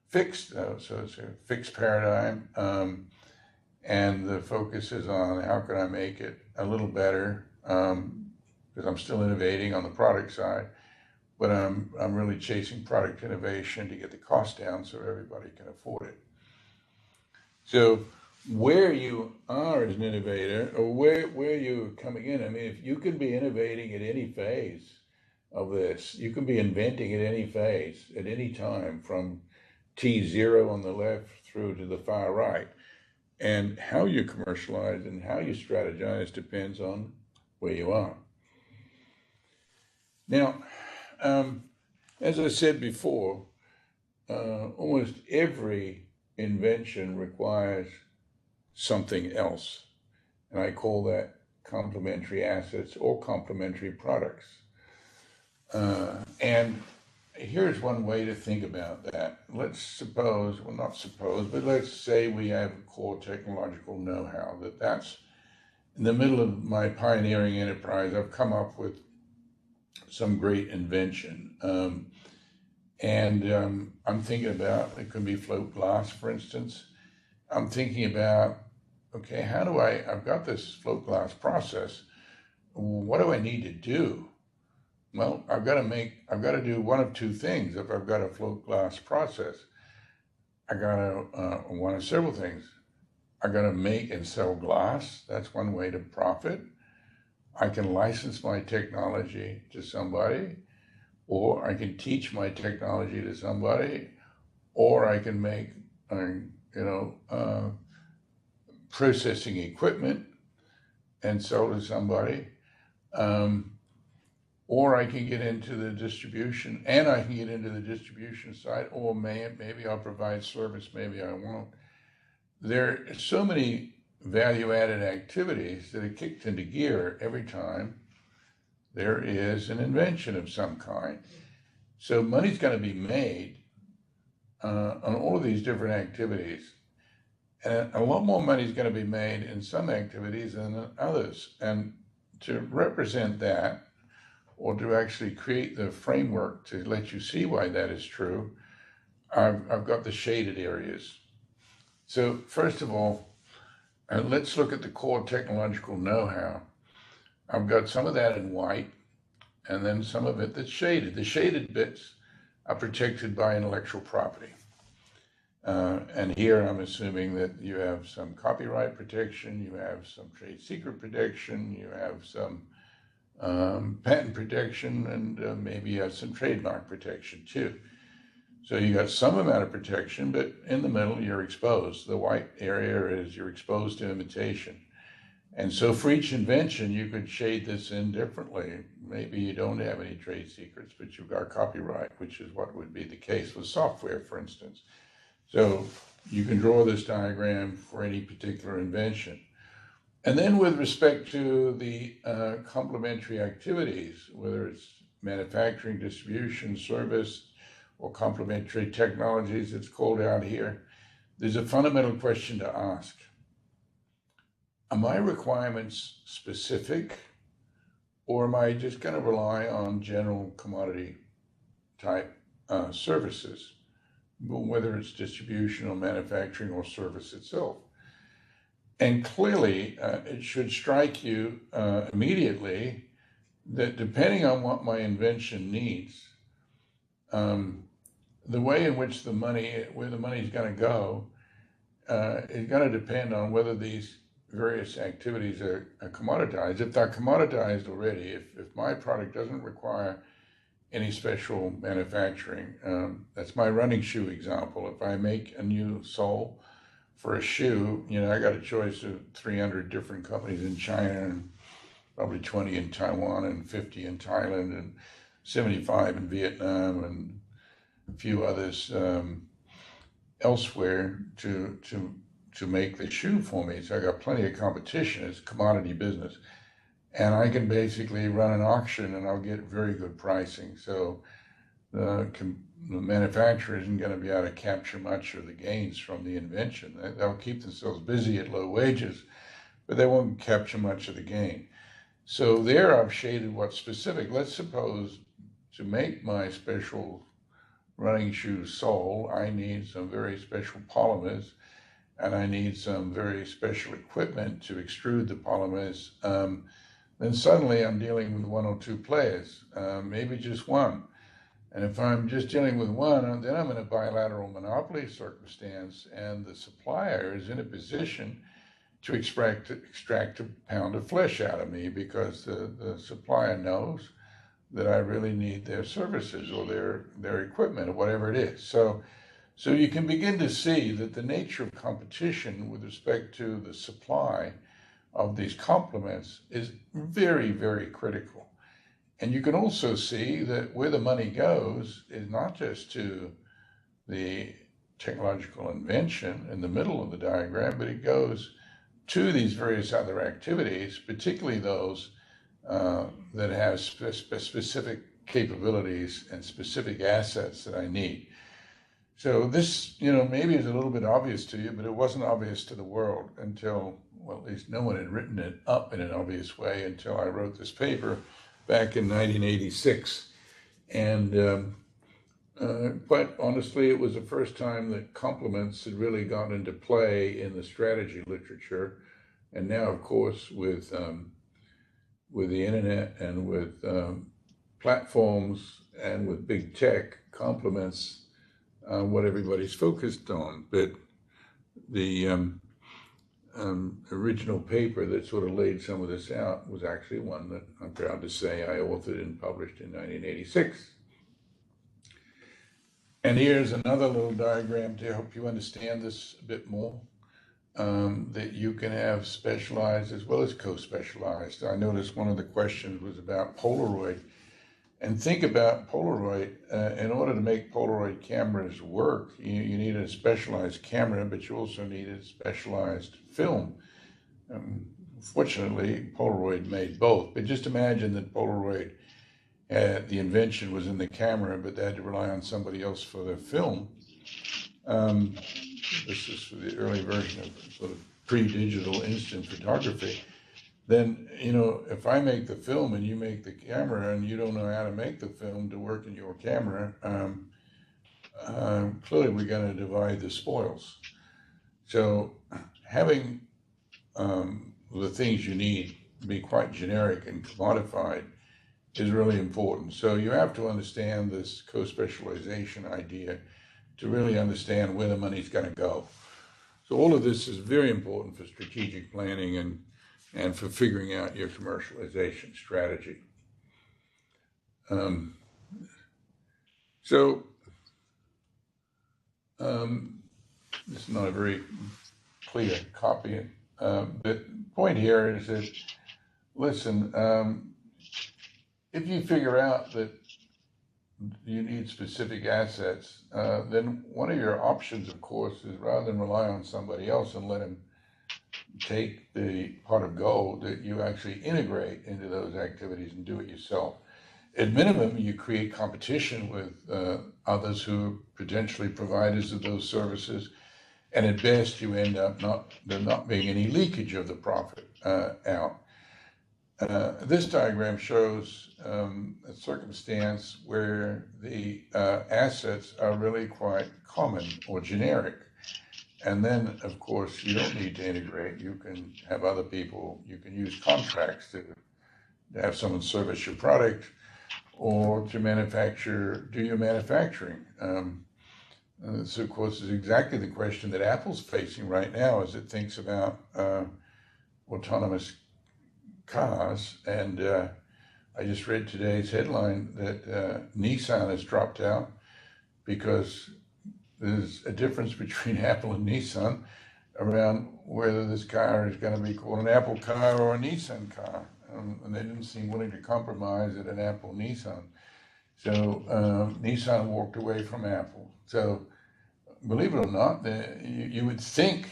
fixed, so it's a fixed paradigm, and the focus is on how can I make it a little better, because I'm still innovating on the product side, but I'm really chasing product innovation to get the cost down so everybody can afford it. So where you are as an innovator, or where you're coming in, I mean, if you can be innovating at any phase of this, you can be inventing at any phase, at any time, from T0 on the left through to the far right. And how you commercialize and how you strategize depends on where you are. Now, as I said before, almost every invention requires something else. And I call that complementary assets or complementary products. And here's one way to think about that. Let's suppose, well, not suppose, but let's say we have core technological know-how, that's in the middle of my pioneering enterprise, I've come up with some great invention. I'm thinking about, it could be float glass, for instance. I'm thinking about, okay, I've got this float glass process. What do I need to do? Well, I've got to do one of two things. If I've got a float glass process, I got to, one of several things. I got to make and sell glass. That's one way to profit. I can license my technology to somebody, or I can teach my technology to somebody, or I can make, processing equipment and sell to somebody. Or I can get into the distribution, and I can get into the distribution side, or maybe I'll provide service, maybe I won't. There are so many value-added activities that are kicked into gear every time there is an invention of some kind. So money's going to be made on all of these different activities. And a lot more money is going to be made in some activities than in others. And to represent that, or to actually create the framework to let you see why that is true, I've got the shaded areas. So first of all, let's look at the core technological know-how. I've got some of that in white, and then some of it that's shaded. The shaded bits are protected by intellectual property. And here I'm assuming that you have some copyright protection, you have some trade secret protection, you have some patent protection, and maybe you have some trademark protection too. So you got some amount of protection, but in the middle you're exposed. The white area is you're exposed to imitation. And so for each invention, you could shade this in differently. Maybe you don't have any trade secrets, but you've got copyright, which is what would be the case with software, for instance. So you can draw this diagram for any particular invention. And then with respect to the complementary activities, whether it's manufacturing, distribution, service, or complementary technologies, it's called out here, there's a fundamental question to ask. Are my requirements specific, or am I just going to rely on general commodity type services, whether it's distribution or manufacturing or service itself? And clearly, it should strike you immediately that depending on what my invention needs, the way in which where the money is going to go, is going to depend on whether these various activities are commoditized. If they're commoditized already, if my product doesn't require any special manufacturing, that's my running shoe example. If I make a new sole for a shoe, I got a choice of 300 different companies in China and probably 20 in Taiwan and 50 in Thailand and 75 in Vietnam and a few others elsewhere to make the shoe for me. So I got plenty of competition. It's a commodity business. And I can basically run an auction and I'll get very good pricing. So the manufacturer isn't going to be able to capture much of the gains from the invention. They'll keep themselves busy at low wages, but they won't capture much of the gain. So there I've shaded what's specific. Let's suppose to make my special running shoe sole, I need some very special polymers and I need some very special equipment to extrude the polymers. Then suddenly I'm dealing with one or two players, maybe just one. And if I'm just dealing with one, then I'm in a bilateral monopoly circumstance, and the supplier is in a position to extract a pound of flesh out of me because the supplier knows that I really need their services or their equipment or whatever it is. So you can begin to see that the nature of competition with respect to the supply of these complements is very, very critical. And you can also see that where the money goes is not just to the technological invention in the middle of the diagram, but it goes to these various other activities, particularly those that have specific capabilities and specific assets that I need. So this, maybe is a little bit obvious to you, but it wasn't obvious to the world until, well, at least no one had written it up in an obvious way until I wrote this paper back in 1986. And quite honestly, it was the first time that complements had really gone into play in the strategy literature. And now, of course, with the internet and with platforms and with big tech, complements what everybody's focused on. But the original paper that sort of laid some of this out was actually one that I'm proud to say I authored and published in 1986. And here's another little diagram to help you understand this a bit more, that you can have specialized as well as co-specialized. I noticed one of the questions was about Polaroid. And think about Polaroid. In order to make Polaroid cameras work, you need a specialized camera, but you also need a specialized film. Fortunately, Polaroid made both. But just imagine that Polaroid, the invention was in the camera, but they had to rely on somebody else for their film. This is for the early version of sort of pre-digital instant photography. Then, if I make the film and you make the camera and you don't know how to make the film to work in your camera, clearly we're going to divide the spoils. So having the things you need be quite generic and commodified is really important. So you have to understand this co-specialization idea to really understand where the money's going to go. So all of this is very important for strategic planning and for figuring out your commercialization strategy. This is not a very clear copy, but the point here is that, listen, if you figure out that you need specific assets, then one of your options, of course, is rather than rely on somebody else and let him take the pot of gold, that you actually integrate into those activities and do it yourself. At minimum, you create competition with others who are potentially providers of those services. And at best, you end up there not being any leakage of the profit out. This diagram shows a circumstance where the assets are really quite common or generic. And then, of course, you don't need to integrate. You can have other people, you can use contracts to have someone service your product or to do your manufacturing. This, of course, is exactly the question that Apple's facing right now as it thinks about autonomous cars. And I just read today's headline that Nissan has dropped out because there's a difference between Apple and Nissan. around whether this car is going to be called an Apple car or a Nissan car. And they didn't seem willing to compromise at an Apple Nissan. So Nissan walked away from Apple. So believe it or not, you would think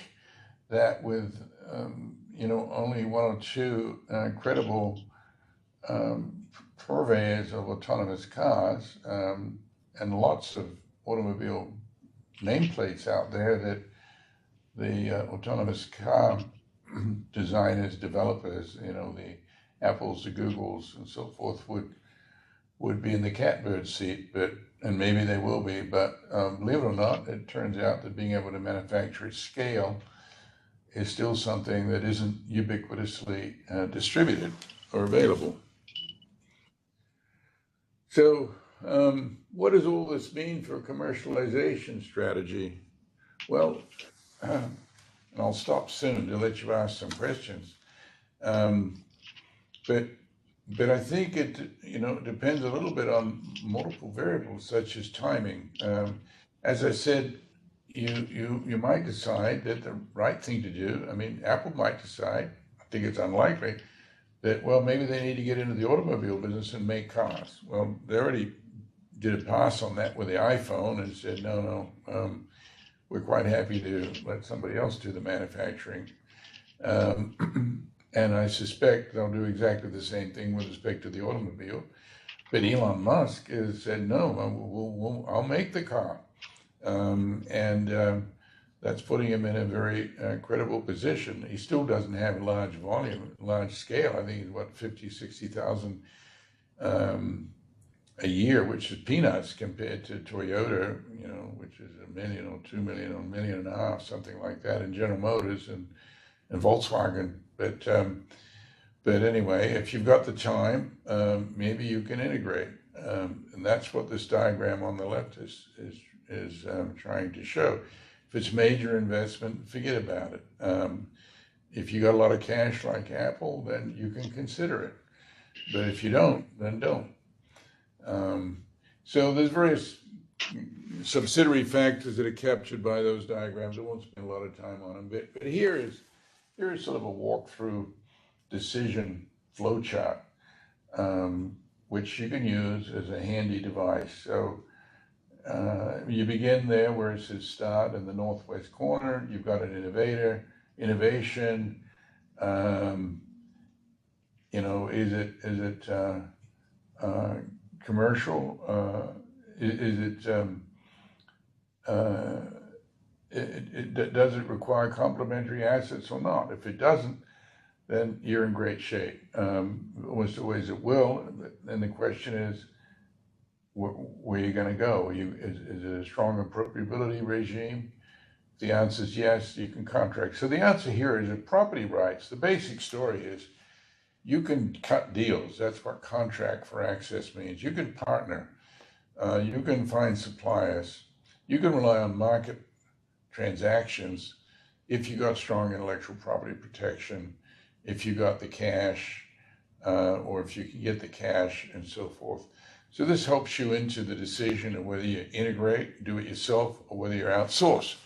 that with only one or two credible purveyors of autonomous cars and lots of automobile nameplates out there, that the autonomous car designers, developers, the Apples, the Googles, and so forth would be in the catbird seat, and maybe they will be, but believe it or not, it turns out that being able to manufacture at scale is still something that isn't ubiquitously distributed or available. So what does all this mean for a commercialization strategy? Well, and I'll stop soon to let you ask some questions. But I think it depends a little bit on multiple variables such as timing. As I said, you might decide that the right thing to do. I mean, Apple might decide. I think it's unlikely that, well, maybe they need to get into the automobile business and make cars. Well, they already did a pass on that with the iPhone and said, no, we're quite happy to let somebody else do the manufacturing. And I suspect they'll do exactly the same thing with respect to the automobile. But Elon Musk has said, no, I'll make the car. That's putting him in a very credible position. He still doesn't have large volume, large scale. I think it's what, 50, 60,000 a year, which is peanuts compared to Toyota, which is 1 million or 2 million or 1.5 million, something like that, and General Motors and Volkswagen. But anyway, if you've got the time, maybe you can integrate, and that's what this diagram on the left is trying to show. If it's major investment, forget about it. If you got a lot of cash like Apple, then you can consider it. But if you don't, then don't. So there's various subsidiary factors that are captured by those diagrams. I won't spend a lot of time on them, but here is sort of a walkthrough decision flowchart, which you can use as a handy device. So you begin there where it says start in the northwest corner. You've got an innovation. Is it commercial? Does it require complementary assets or not? If it doesn't, then you're in great shape. Almost always it will. And the question is, where are you going to go? Is it a strong appropriability regime? If the answer is yes, you can contract. So the answer here is that property rights, the basic story is you can cut deals. That's what contract for access means. You can partner. You can find suppliers. You can rely on market transactions if you got strong intellectual property protection, if you got the cash, or if you can get the cash and so forth. So this helps you into the decision of whether you integrate, do it yourself, or whether you outsource.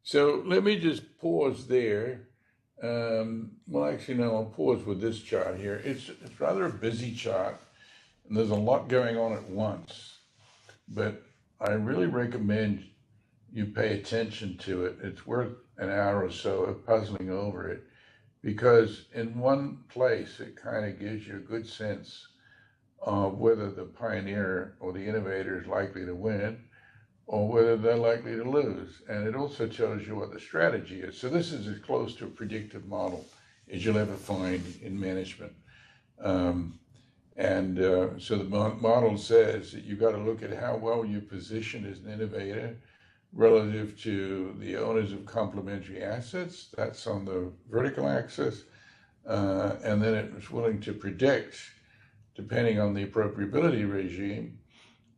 So let me just pause there. Well, actually, no, I'll pause with this chart here. It's rather a busy chart, and there's a lot going on at once. But I really recommend you pay attention to it. It's worth an hour or so of puzzling over it, because in one place, it kind of gives you a good sense of whether the pioneer or the innovator is likely to win, or whether they're likely to lose. And it also tells you what the strategy is. So this is as close to a predictive model as you'll ever find in management. So the model says that you've got to look at how well you position as an innovator relative to the owners of complementary assets. That's on the vertical axis. And then it was willing to predict, depending on the appropriability regime,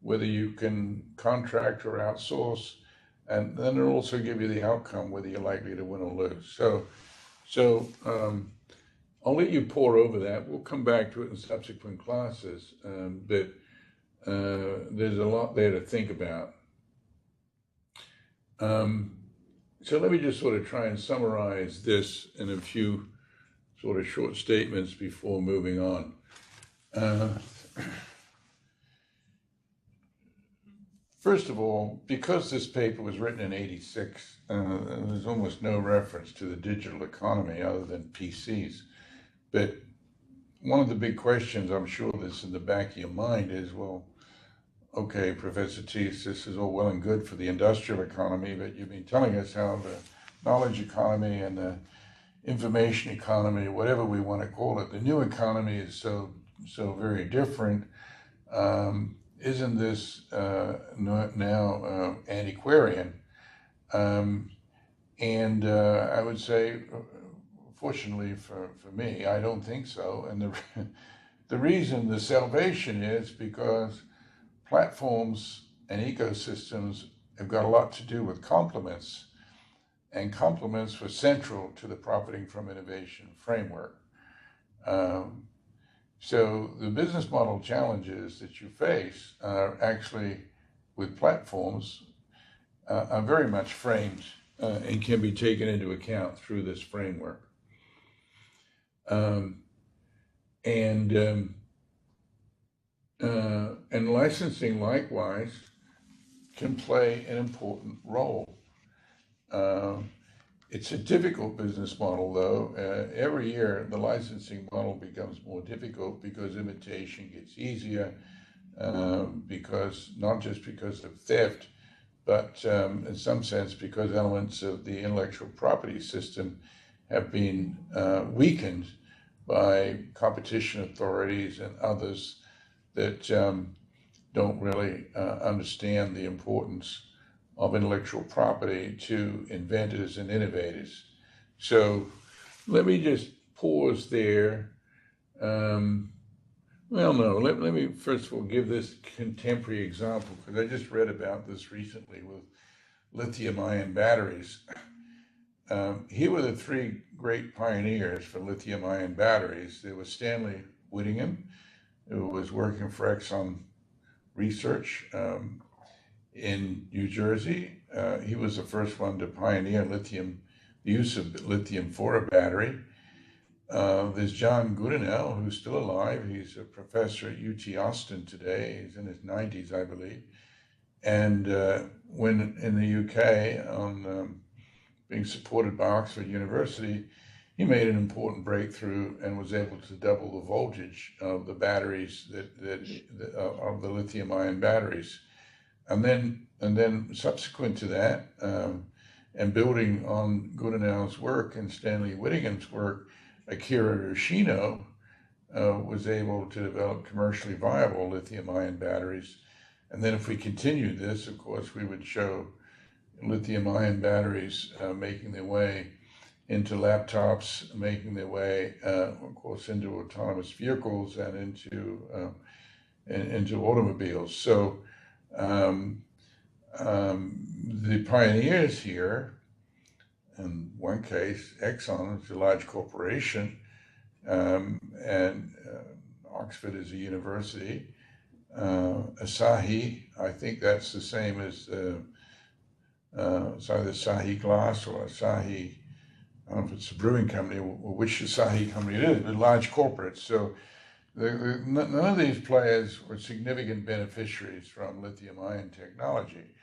whether you can contract or outsource, and then it'll also give you the outcome, whether you're likely to win or lose. So I'll let you pore over that. We'll come back to it in subsequent classes, but there's a lot there to think about. So let me just sort of try and summarize this in a few sort of short statements before moving on. First of all, because this paper was written in '86, there's almost no reference to the digital economy other than PCs. But one of the big questions, I'm sure that's in the back of your mind is, well, okay, Professor Teece, this is all well and good for the industrial economy, but you've been telling us how the knowledge economy and the information economy, whatever we want to call it, the new economy is so very different. Isn't this now antiquarian? And I would say, fortunately for me, I don't think so. And the reason, the salvation is because platforms and ecosystems have got a lot to do with complements, and complements were central to the profiting from innovation framework. So the business model challenges that you face are actually with platforms are very much framed and can be taken into account through this framework. And licensing likewise can play an important role. It's a difficult business model, though. Every year, the licensing model becomes more difficult because imitation gets easier, because not just because of theft, but in some sense because elements of the intellectual property system have been weakened by competition authorities and others that don't really understand the importance of intellectual property to inventors and innovators. So let me just pause there. Let me first of all give this contemporary example, because I just read about this recently with lithium-ion batteries. Here were the three great pioneers for lithium-ion batteries. There was Stanley Whittingham, who was working for Exxon Research in New Jersey. He was the first one to pioneer the use of lithium for a battery. There's John Goodenow, who's still alive. He's a professor at UT Austin today. He's in his 90s, I believe. And when in the UK, on being supported by Oxford University, he made an important breakthrough and was able to double the voltage of the batteries of the lithium-ion batteries. And then subsequent to that, and building on Goodenow's work and Stanley Whittingham's work, Akira Yoshino was able to develop commercially viable lithium-ion batteries. And then if we continued this, of course, we would show lithium-ion batteries making their way into laptops, making their way, of course, into autonomous vehicles and into automobiles. So the pioneers here, in one case, Exxon is a large corporation, and Oxford is a university. Asahi, I think that's the same as it's either Asahi Glass or Asahi, I don't know if it's a brewing company or which Asahi company it is, but large corporates. So none of these players were significant beneficiaries from lithium-ion technology.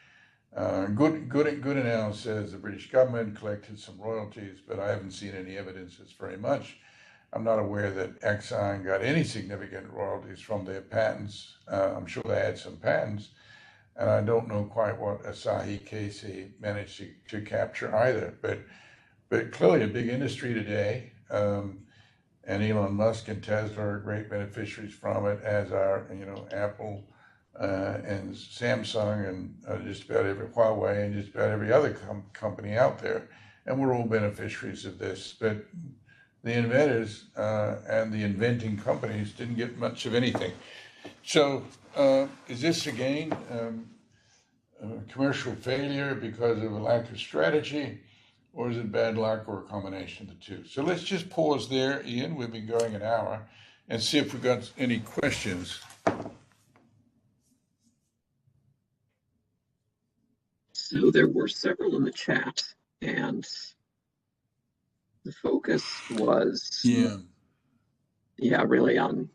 Goodenow says the British government collected some royalties, but I haven't seen any evidence it's very much. I'm not aware that Exxon got any significant royalties from their patents. I'm sure they had some patents, and I don't know quite what Asahi Casey managed to capture either. But clearly a big industry today, and Elon Musk and Tesla are great beneficiaries from it, as are Apple and Samsung and just about every Huawei and just about every other company out there, and we're all beneficiaries of this. But the inventors and the inventing companies didn't get much of anything. So is this again commercial failure because of a lack of strategy, or is it bad luck, or a combination of the two? So let's just pause there, Ian. We've been going an hour, and see if we've got any questions. So there were several in the chat, and the focus was, really on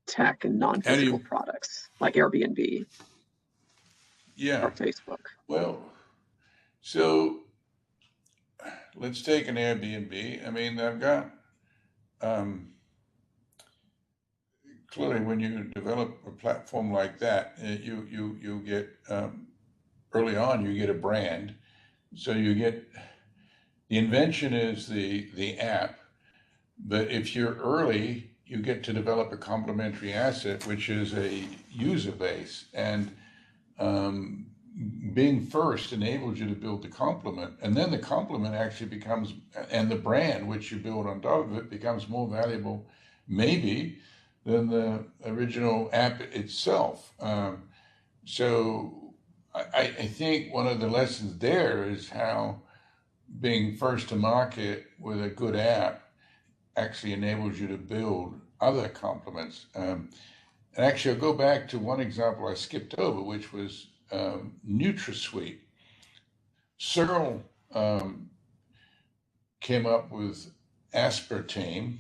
tech and non-physical products like Airbnb or Facebook. Well, so let's take an Airbnb. I mean, I've got, clearly when you develop a platform like that, you get, early on, you get a brand. So you get, the invention is the app, but if you're early, you get to develop a complementary asset, which is a user base. And being first enables you to build the complement, and then the complement actually becomes, and the brand which you build on top of it becomes more valuable, maybe, than the original app itself. So I think one of the lessons there is how being first to market with a good app actually enables you to build other complements. And actually, I'll go back to one example I skipped over, which was NutraSweet. Searle came up with aspartame,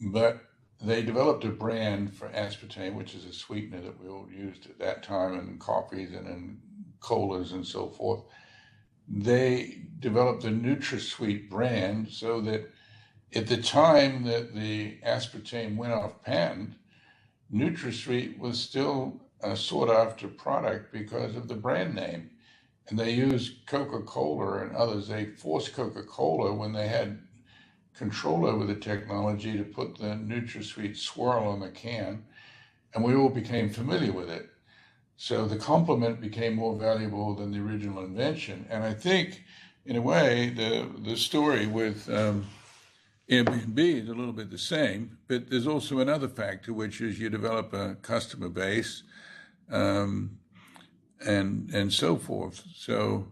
but they developed a brand for aspartame, which is a sweetener that we all used at that time in coffees and in colas and so forth. They developed the NutraSweet brand so that at the time that the aspartame went off patent, NutraSweet was still a sought after product because of the brand name. And they used Coca-Cola and others. They forced Coca-Cola, when they had control over the technology, to put the NutraSweet swirl on the can, and we all became familiar with it. So the complement became more valuable than the original invention. And I think, in a way, the story with Airbnb is a little bit the same, but there's also another factor, which is you develop a customer base and so forth. So,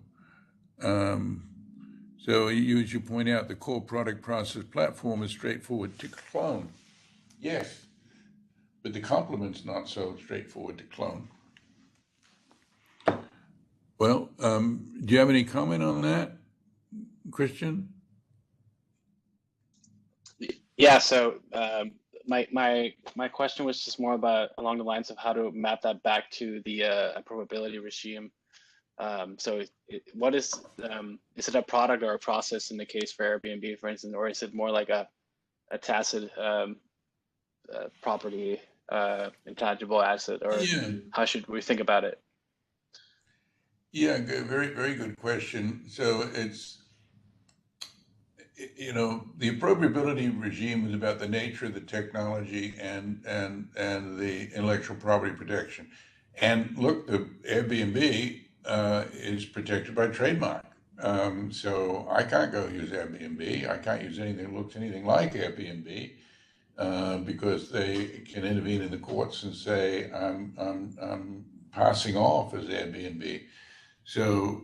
so you, as you point out, the core product process platform is straightforward to clone. Yes, but the complement's not so straightforward to clone. Well, do you have any comment on that, Christian? Yeah, so my question was just more about along the lines of how to map that back to the probability regime. So what is it a product or a process in the case for Airbnb, for instance, or is it more like a tacit property, intangible asset, or how should we think about it? Yeah, good, very, very good question. So it's, you know, the appropriability regime is about the nature of the technology and the intellectual property protection. And look, the Airbnb is protected by trademark. So I can't go use Airbnb. I can't use anything that looks anything like Airbnb because they can intervene in the courts and say I'm passing off as Airbnb. So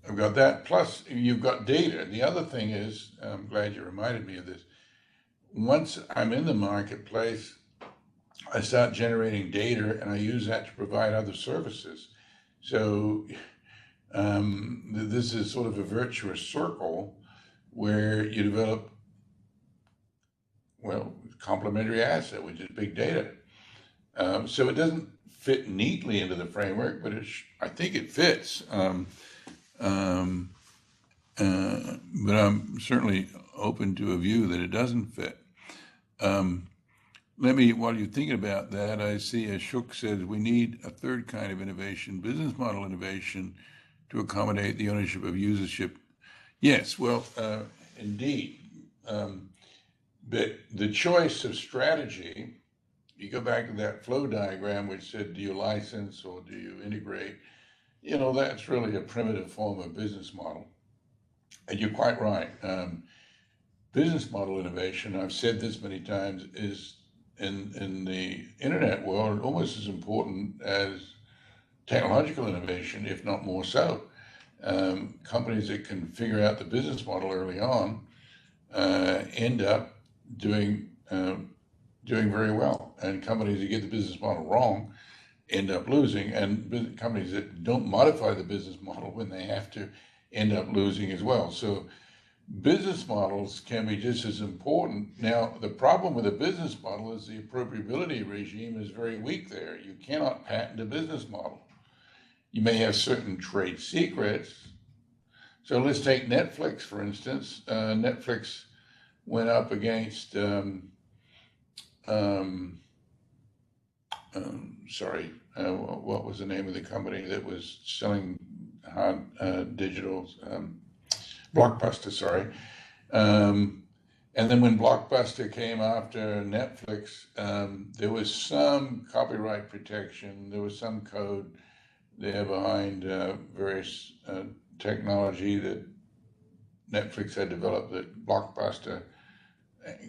I've got that. Plus, you've got data. The other thing is, I'm glad you reminded me of this. Once I'm in the marketplace, I start generating data, and I use that to provide other services. So this is sort of a virtuous circle where you develop, well, complementary asset, which is big data. So it doesn't fit neatly into the framework, but I think it fits. But I'm certainly open to a view that it doesn't fit. While you're thinking about that, I see Ashok says we need a third kind of innovation, business model innovation, to accommodate the ownership of usership. Yes, well, indeed. But the choice of strategy, you go back to that flow diagram, which said, do you license or do you integrate? You know, that's really a primitive form of business model. And you're quite right. Business model innovation, I've said this many times, is in the internet world almost as important as technological innovation, if not more so. Companies that can figure out the business model early on end up doing very well. And companies that get the business model wrong end up losing, and companies that don't modify the business model when they have to end up losing as well. So business models can be just as important. Now, the problem with a business model is the appropriability regime is very weak there. You cannot patent a business model. You may have certain trade secrets. So let's take Netflix, for instance. Netflix went up against, what was the name of the company that was selling digital? Blockbuster, sorry. And then when Blockbuster came after Netflix, there was some copyright protection, there was some code there behind various technology that Netflix had developed that Blockbuster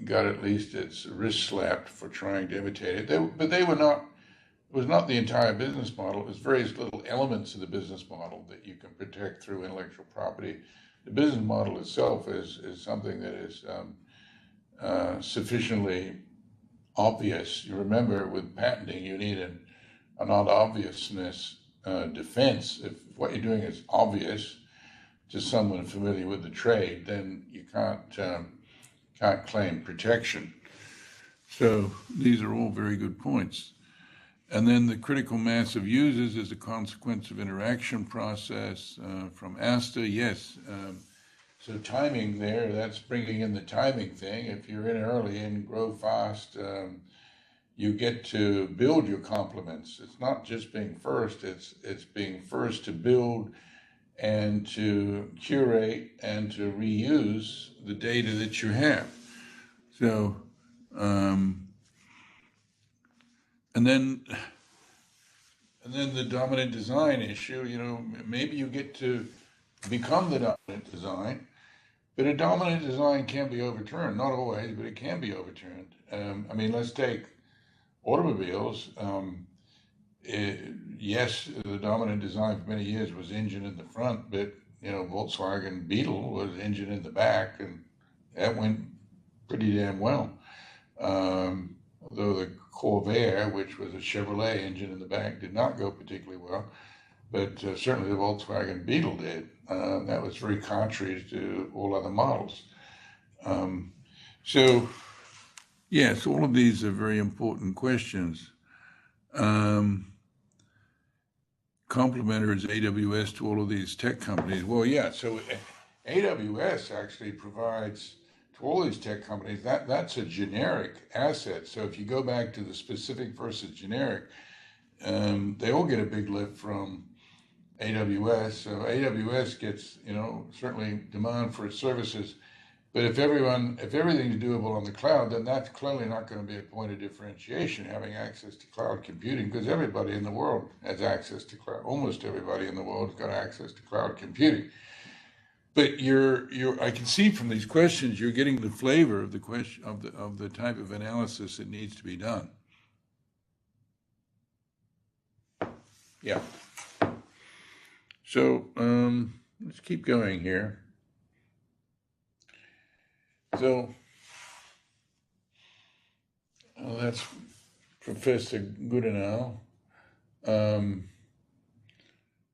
got at least its wrist slapped for trying to imitate it. But they were not, it was not the entire business model. It was various little elements of the business model that you can protect through intellectual property. The business model itself is something that is sufficiently obvious. You remember with patenting, you need an not obviousness defense. If what you're doing is obvious to someone familiar with the trade, then you can't claim protection. So these are all very good points. And then the critical mass of users is a consequence of interaction process from Asta. Yes. So timing there, that's bringing in the timing thing. If you're in early and grow fast, you get to build your complements. It's not just being first, it's being first to build and to curate and to reuse the data that you have. So, and then the dominant design issue, you know, maybe you get to become the dominant design, but a dominant design can be overturned. Not always, but it can be overturned. I mean, let's take automobiles. Yes, the dominant design for many years was engine in the front, but, you know, Volkswagen Beetle was engine in the back, and that went pretty damn well. Although the Corvair, which was a Chevrolet engine in the back, did not go particularly well, but certainly the Volkswagen Beetle did. That was very contrary to all other models. So, yes, all of these are very important questions. Complementer is AWS to all of these tech companies. Well, yeah, so AWS actually provides to all these tech companies, that's a generic asset. So if you go back to the specific versus generic, they all get a big lift from AWS. So AWS gets, you know, certainly demand for its services. But if everything's doable on the cloud, then that's clearly not going to be a point of differentiation, having access to cloud computing, because everybody in the world has access to cloud. Almost everybody in the world has got access to cloud computing. But I can see from these questions, you're getting the flavor of the question of the type of analysis that needs to be done. Yeah. So let's keep going here. So that's Professor Goodenow. And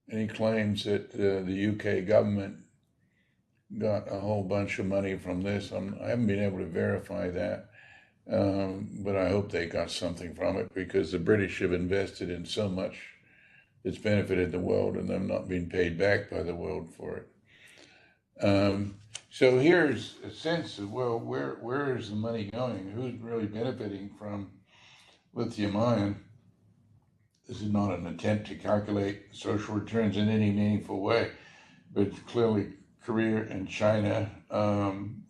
he claims that the UK government got a whole bunch of money from this. I haven't been able to verify that, but I hope they got something from it, because the British have invested in so much that's benefited the world, and them not being paid back by the world for it. So here's a sense of, well, where is the money going? Who's really benefiting from lithium ion? This is not an attempt to calculate social returns in any meaningful way, but clearly Korea and China,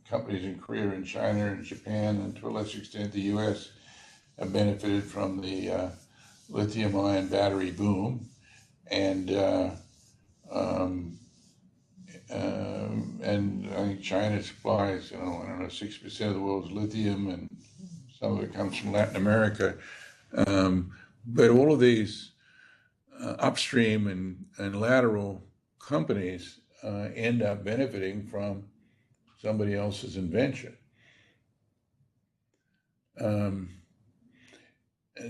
companies in Korea and China and Japan, and to a lesser extent the US, have benefited from the lithium ion battery boom. And I think China supplies, you know, I don't know, 6% of the world's lithium, and some of it comes from Latin America. But all of these upstream and lateral companies end up benefiting from somebody else's invention. And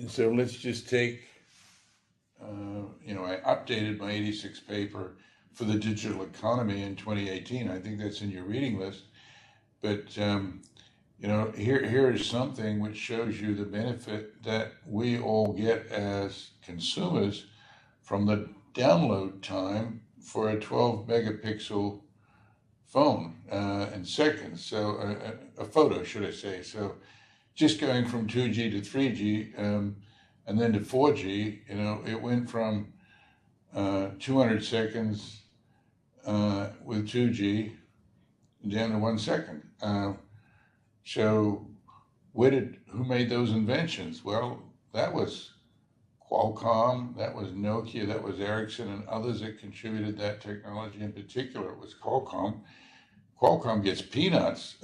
so let's just take I updated my 86 paper for the digital economy in 2018. I think that's in your reading list. But here is something which shows you the benefit that we all get as consumers from the download time for a 12 megapixel phone in seconds. So a photo, should I say. So just going from 2G to 3G and then to 4G, it went from 200 seconds with 2G down to 1 second. So who made those inventions? Well, that was Qualcomm, that was Nokia, that was Ericsson, and others that contributed that technology. In particular, it was Qualcomm. Qualcomm gets peanuts.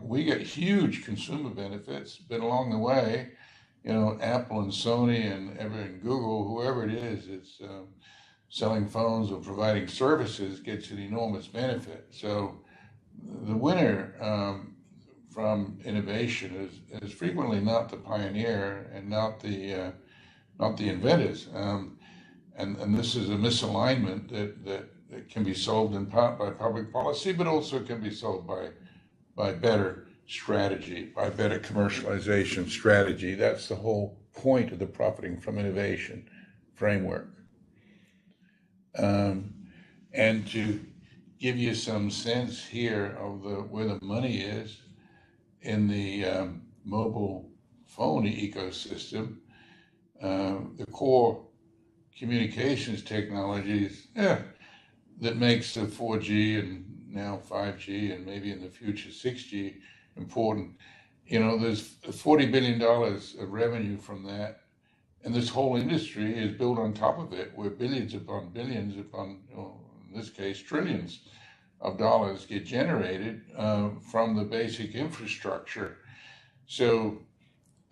We get huge consumer benefits, but along the way, Apple and Sony and Google, whoever it is, it's selling phones or providing services gets an enormous benefit. So the winner from innovation is frequently not the pioneer and not the inventors. And this is a misalignment that can be solved in part by public policy, but also can be solved by better strategy, by better commercialization strategy. That's the whole point of the profiting from innovation framework. And to give you some sense here of where the money is in the mobile phone ecosystem, the core communications technologies that makes the 4G and now 5G and maybe in the future 6G important. There's $40 billion of revenue from that, and this whole industry is built on top of it, where billions upon billions upon, in this case, trillions of dollars get generated from the basic infrastructure. So,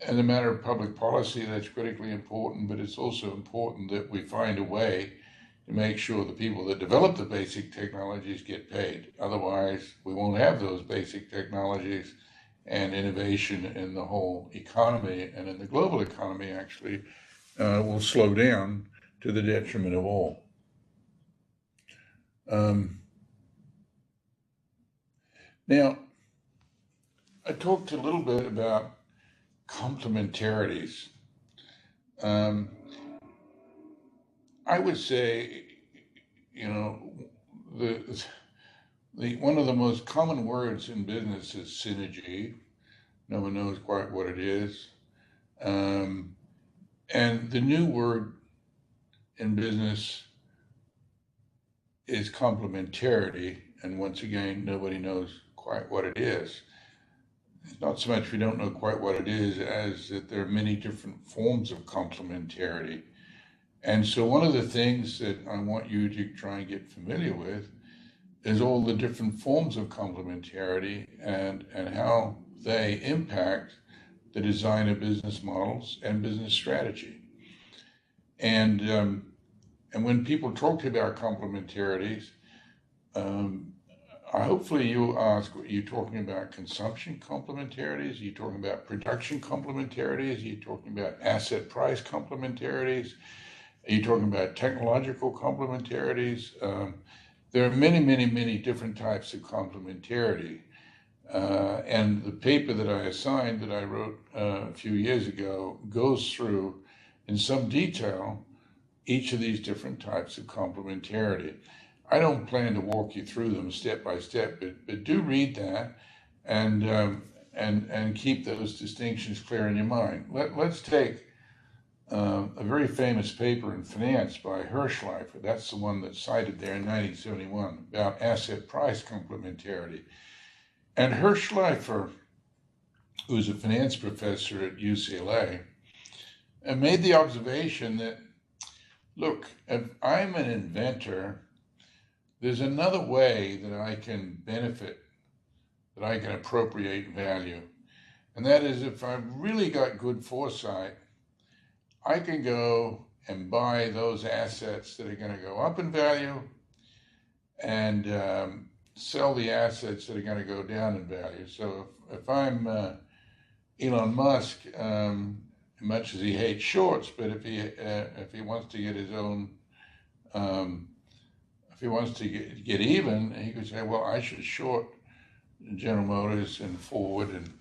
in the matter of public policy, that's critically important, but it's also important that we find a way to make sure the people that develop the basic technologies get paid. Otherwise, we won't have those basic technologies, and innovation in the whole economy and in the global economy actually will slow down to the detriment of all. Now, I talked a little bit about complementarities. I would say, one of the most common words in business is synergy. No one knows quite what it is. And the new word in business is complementarity. And once again, nobody knows quite what it is. It's not so much we don't know quite what it is as that there are many different forms of complementarity. And so one of the things that I want you to try and get familiar with is all the different forms of complementarity and how they impact the design of business models and business strategy. And when people talk about complementarities, hopefully you ask, are you talking about consumption complementarities? Are you talking about production complementarities? Are you talking about asset price complementarities? Are you talking about technological complementarities? There are many, many, many different types of complementarity. And the paper that I assigned that I wrote a few years ago goes through in some detail each of these different types of complementarity. I don't plan to walk you through them step by step, but do read that and keep those distinctions clear in your mind. Let's take a very famous paper in finance by Hirschleifer. That's the one that's cited there in 1971 about asset price complementarity. And Hirschleifer, who's a finance professor at UCLA, made the observation that, look, if I'm an inventor, there's another way that I can benefit, that I can appropriate value. And that is, if I've really got good foresight, I can go and buy those assets that are going to go up in value and sell the assets that are going to go down in value. So if I'm Elon Musk, much as he hates shorts, but if he wants to get his own if he wants to get even, he could say, well, I should short General Motors and Ford and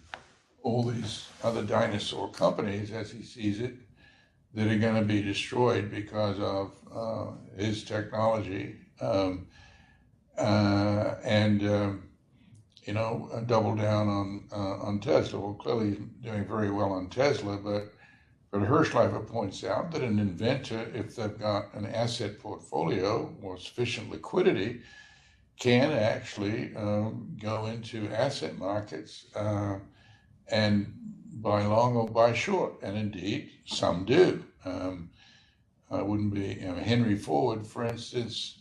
all these other dinosaur companies, as he sees it, that are going to be destroyed because of his technology, double down on Tesla. Well, clearly he's doing very well on Tesla, but Hirschleifer points out that an inventor, if they've got an asset portfolio or sufficient liquidity, can actually go into asset markets and buy long or buy short, and indeed some do. I wouldn't be, Henry Ford, for instance,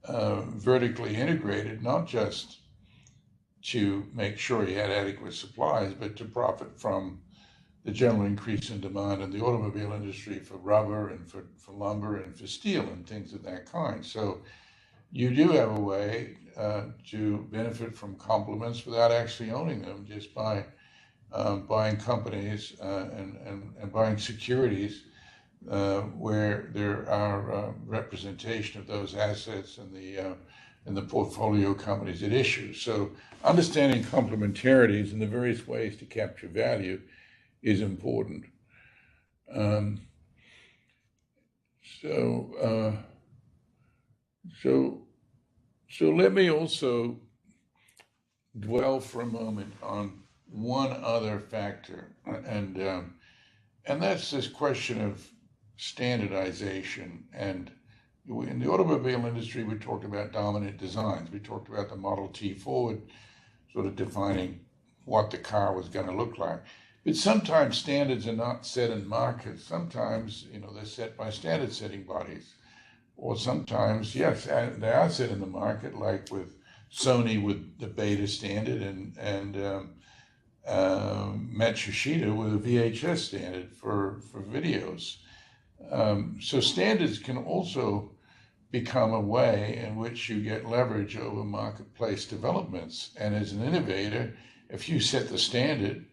vertically integrated, not just to make sure he had adequate supplies, but to profit from the general increase in demand in the automobile industry for rubber and for lumber and for steel and things of that kind. So you do have a way to benefit from complements without actually owning them, just by buying companies and buying securities where there are representation of those assets in the portfolio companies at issue. So understanding complementarities and the various ways to capture value is important. So let me also dwell for a moment on one other factor, and that's this question of standardization. And in the automobile industry, we talked about dominant designs. We talked about the Model T Ford sort of defining what the car was going to look like. But sometimes standards are not set in markets. Sometimes, they're set by standard setting bodies. Or sometimes, yes, they are set in the market, like with Sony with the Beta standard and Matsushita with a VHS standard for videos. So standards can also become a way in which you get leverage over marketplace developments. And as an innovator, if you set the standard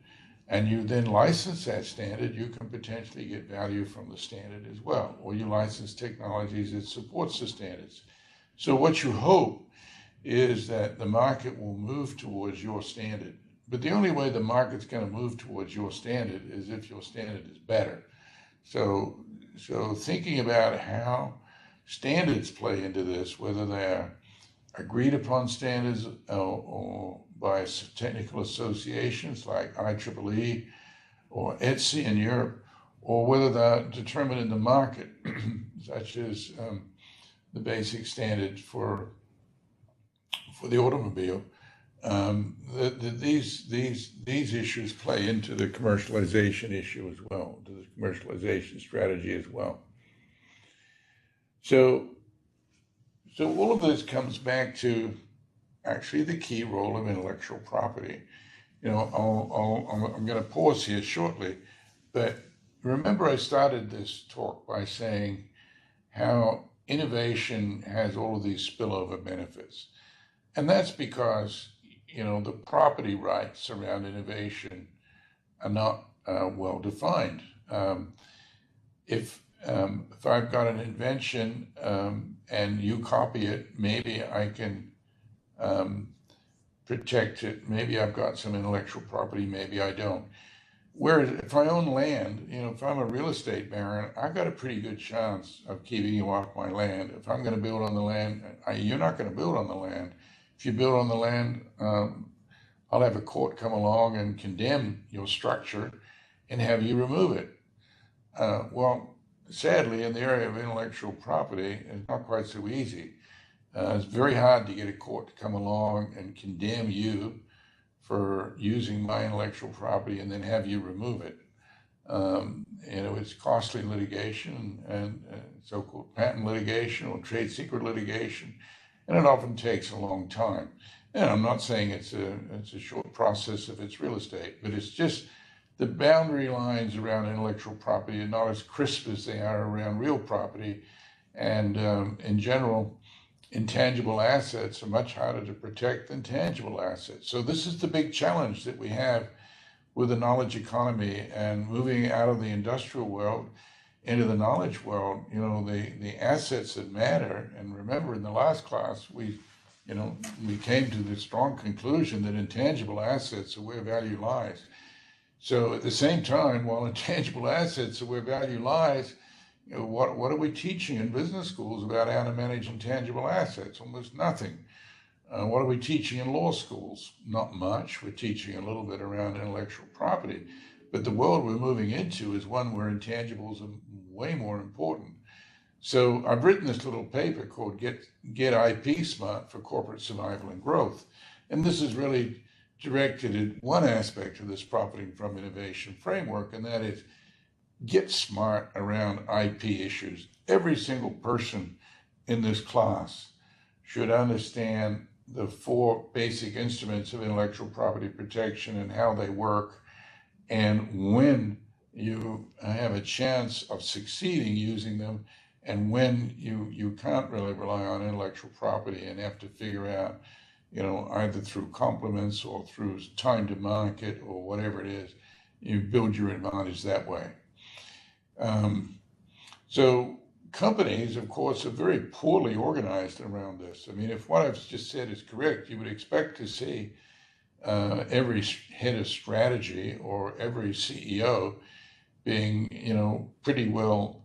and you then license that standard, you can potentially get value from the standard as well, or you license technologies that supports the standards. So what you hope is that the market will move towards your standard. But the only way the market's going to move towards your standard is if your standard is better. So thinking about how standards play into this, whether they're agreed upon standards or by technical associations like IEEE or ETSI in Europe, or whether they're determined in the market, such as the basic standard for the automobile. These issues play into the commercialization issue as well, to the commercialization strategy as well. So all of this comes back to actually the key role of intellectual property. I'm going to pause here shortly, but remember I started this talk by saying how innovation has all of these spillover benefits. And that's because, the property rights around innovation are not well defined. If I've got an invention and you copy it, maybe I can protect it. Maybe I've got some intellectual property, maybe I don't. Whereas if I own land, if I'm a real estate baron, I've got a pretty good chance of keeping you off my land. If I'm going to build on the land, you're not going to build on the land. If you build on the land, I'll have a court come along and condemn your structure and have you remove it. Well, sadly, in the area of intellectual property, it's not quite so easy. It's very hard to get a court to come along and condemn you for using my intellectual property and then have you remove it. It's costly litigation and so-called patent litigation or trade secret litigation, and it often takes a long time. And I'm not saying it's a short process if it's real estate, but it's just the boundary lines around intellectual property are not as crisp as they are around real property. And in general, intangible assets are much harder to protect than tangible assets. So this is the big challenge that we have with the knowledge economy and moving out of the industrial world into the knowledge world, you know, the assets that matter. And remember, in the last class, we came to the strong conclusion that intangible assets are where value lies. So at the same time, while intangible assets are where value lies, you know, what are we teaching in business schools about how to manage intangible assets? Almost nothing. What are we teaching in law schools? Not much. We're teaching a little bit around intellectual property. But the world we're moving into is one where intangibles are way more important. So I've written this little paper called Get IP Smart for Corporate Survival and Growth. And this is really directed at one aspect of this profiting from innovation framework, and that is get smart around IP issues. Every single person in this class should understand the 4 basic instruments of intellectual property protection and how they work, and when you have a chance of succeeding using them, and when you can't really rely on intellectual property and have to figure out, you know, either through complements or through time to market or whatever it is, you build your advantage that way. So companies, of course, are very poorly organized around this. I mean, if what I've just said is correct, you would expect to see every head of strategy or every CEO being, you know, pretty well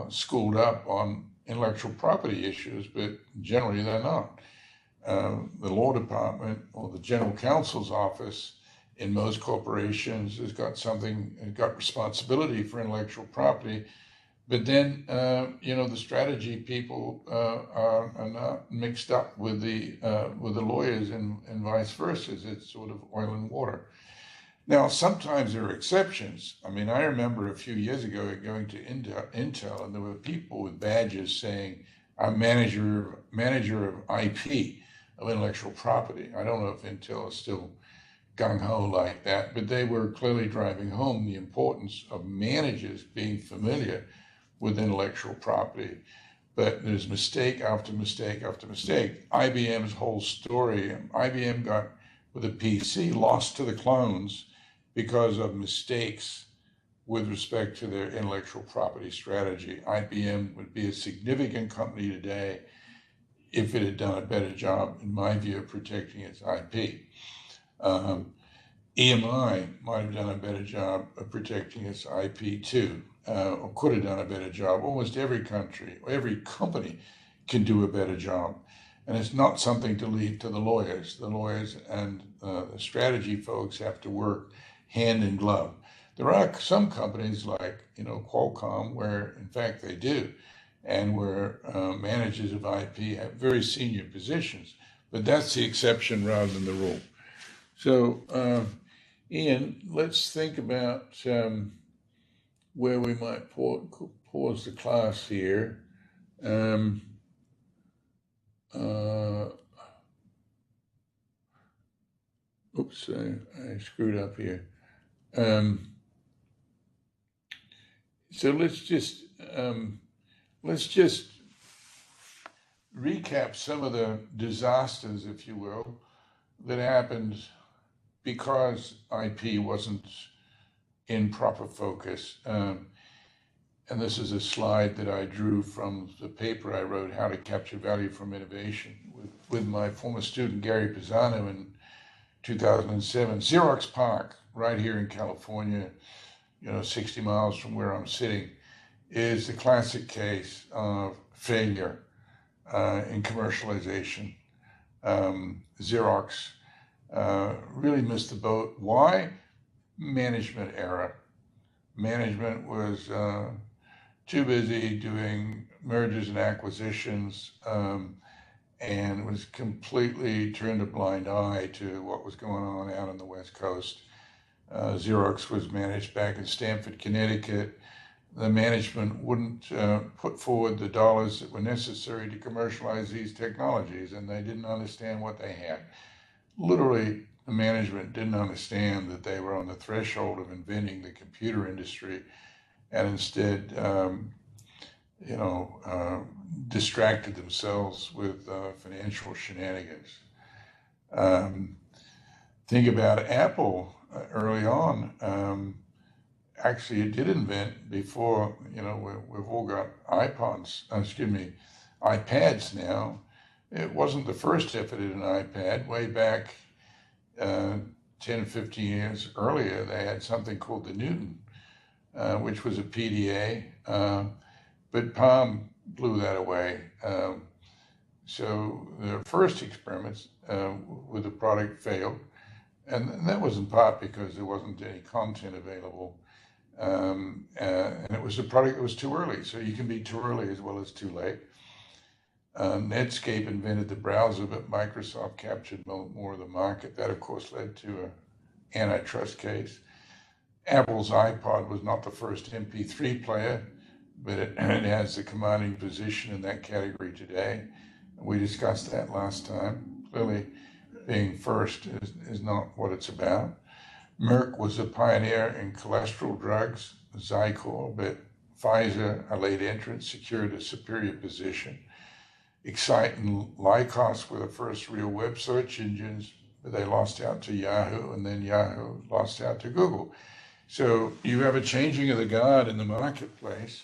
schooled up on intellectual property issues, but generally they're not. The law department or the general counsel's office in most corporations has got responsibility for intellectual property, but then you know, the strategy people are not mixed up with the lawyers and vice versa. It's sort of oil and water. Now, sometimes there are exceptions. I mean, I remember a few years ago going to Intel, and there were people with badges saying, "I'm manager of IP, of intellectual property." I don't know if Intel is still gung-ho like that, but they were clearly driving home the importance of managers being familiar with intellectual property. But there's mistake after mistake after mistake. IBM's whole story, IBM got, with a PC, lost to the clones because of mistakes with respect to their intellectual property strategy. IBM would be a significant company today if it had done a better job, in my view, of protecting its IP. EMI might have done a better job of protecting its IP too, or could have done a better job. Almost every country, every company can do a better job. And it's not something to leave to the lawyers. The lawyers and the strategy folks have to work hand in glove. There are some companies like, you know, Qualcomm, where in fact they do, and where managers of IP have very senior positions, but that's the exception rather than the rule. So, Ian, let's think about where we might pause the class here. Oops, I screwed up here. So let's just recap some of the disasters, if you will, that happened because IP wasn't in proper focus. And this is a slide that I drew from the paper I wrote, How to Capture Value from Innovation, with my former student, Gary Pisano, in 2007. Xerox PARC, right here in California, you know, 60 miles from where I'm sitting, is the classic case of failure in commercialization. Xerox really missed the boat. Why? Management error. Management was too busy doing mergers and acquisitions and was completely turned a blind eye to what was going on out on the West Coast. Xerox was managed back in Stamford, Connecticut. The management wouldn't put forward the dollars that were necessary to commercialize these technologies, and they didn't understand what they had. Literally, the management didn't understand that they were on the threshold of inventing the computer industry, and instead, distracted themselves with financial shenanigans. Think about Apple early on. actually it did invent before, we've all got iPads now. It wasn't the first effort at an iPad. Way back 10, 15 years earlier, they had something called the Newton, which was a PDA, but Palm blew that away. So the first experiments with the product failed, and that was in part because there wasn't any content available, and it was a product that was too early. So you can be too early as well as too late. Netscape invented the browser, but Microsoft captured more of the market. That, of course, led to an antitrust case. Apple's iPod was not the first MP3 player, but it has the commanding position in that category today. We discussed that last time. Clearly, being first is not what it's about. Merck was a pioneer in cholesterol drugs, Zycor, but Pfizer, a late entrant, secured a superior position. Excite and Lycos were the first real web search engines, but they lost out to Yahoo, and then Yahoo lost out to Google. So you have a changing of the guard in the marketplace,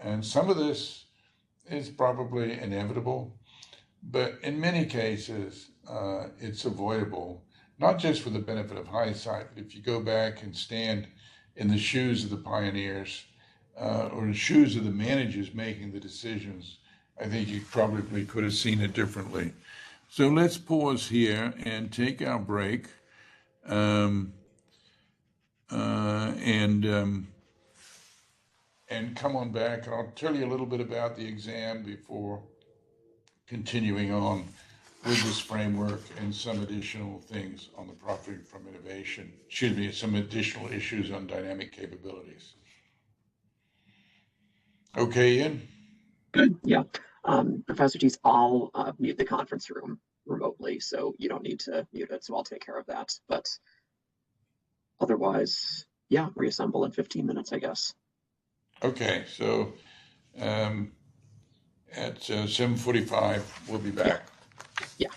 and some of this is probably inevitable, but in many cases, it's avoidable, not just for the benefit of hindsight, but if you go back and stand in the shoes of the pioneers or in the shoes of the managers making the decisions, I think you probably could have seen it differently. So let's pause here and take our break. And come on back, and I'll tell you a little bit about the exam before continuing on with this framework and some additional things on the profiting from innovation. Some additional issues on dynamic capabilities. Okay, Ian? Good, yeah. Professor Teece, I'll mute the conference room remotely, so you don't need to mute it, so I'll take care of that. But otherwise, yeah, reassemble in 15 minutes, I guess. Okay, so at 7:45, we'll be back. Yeah.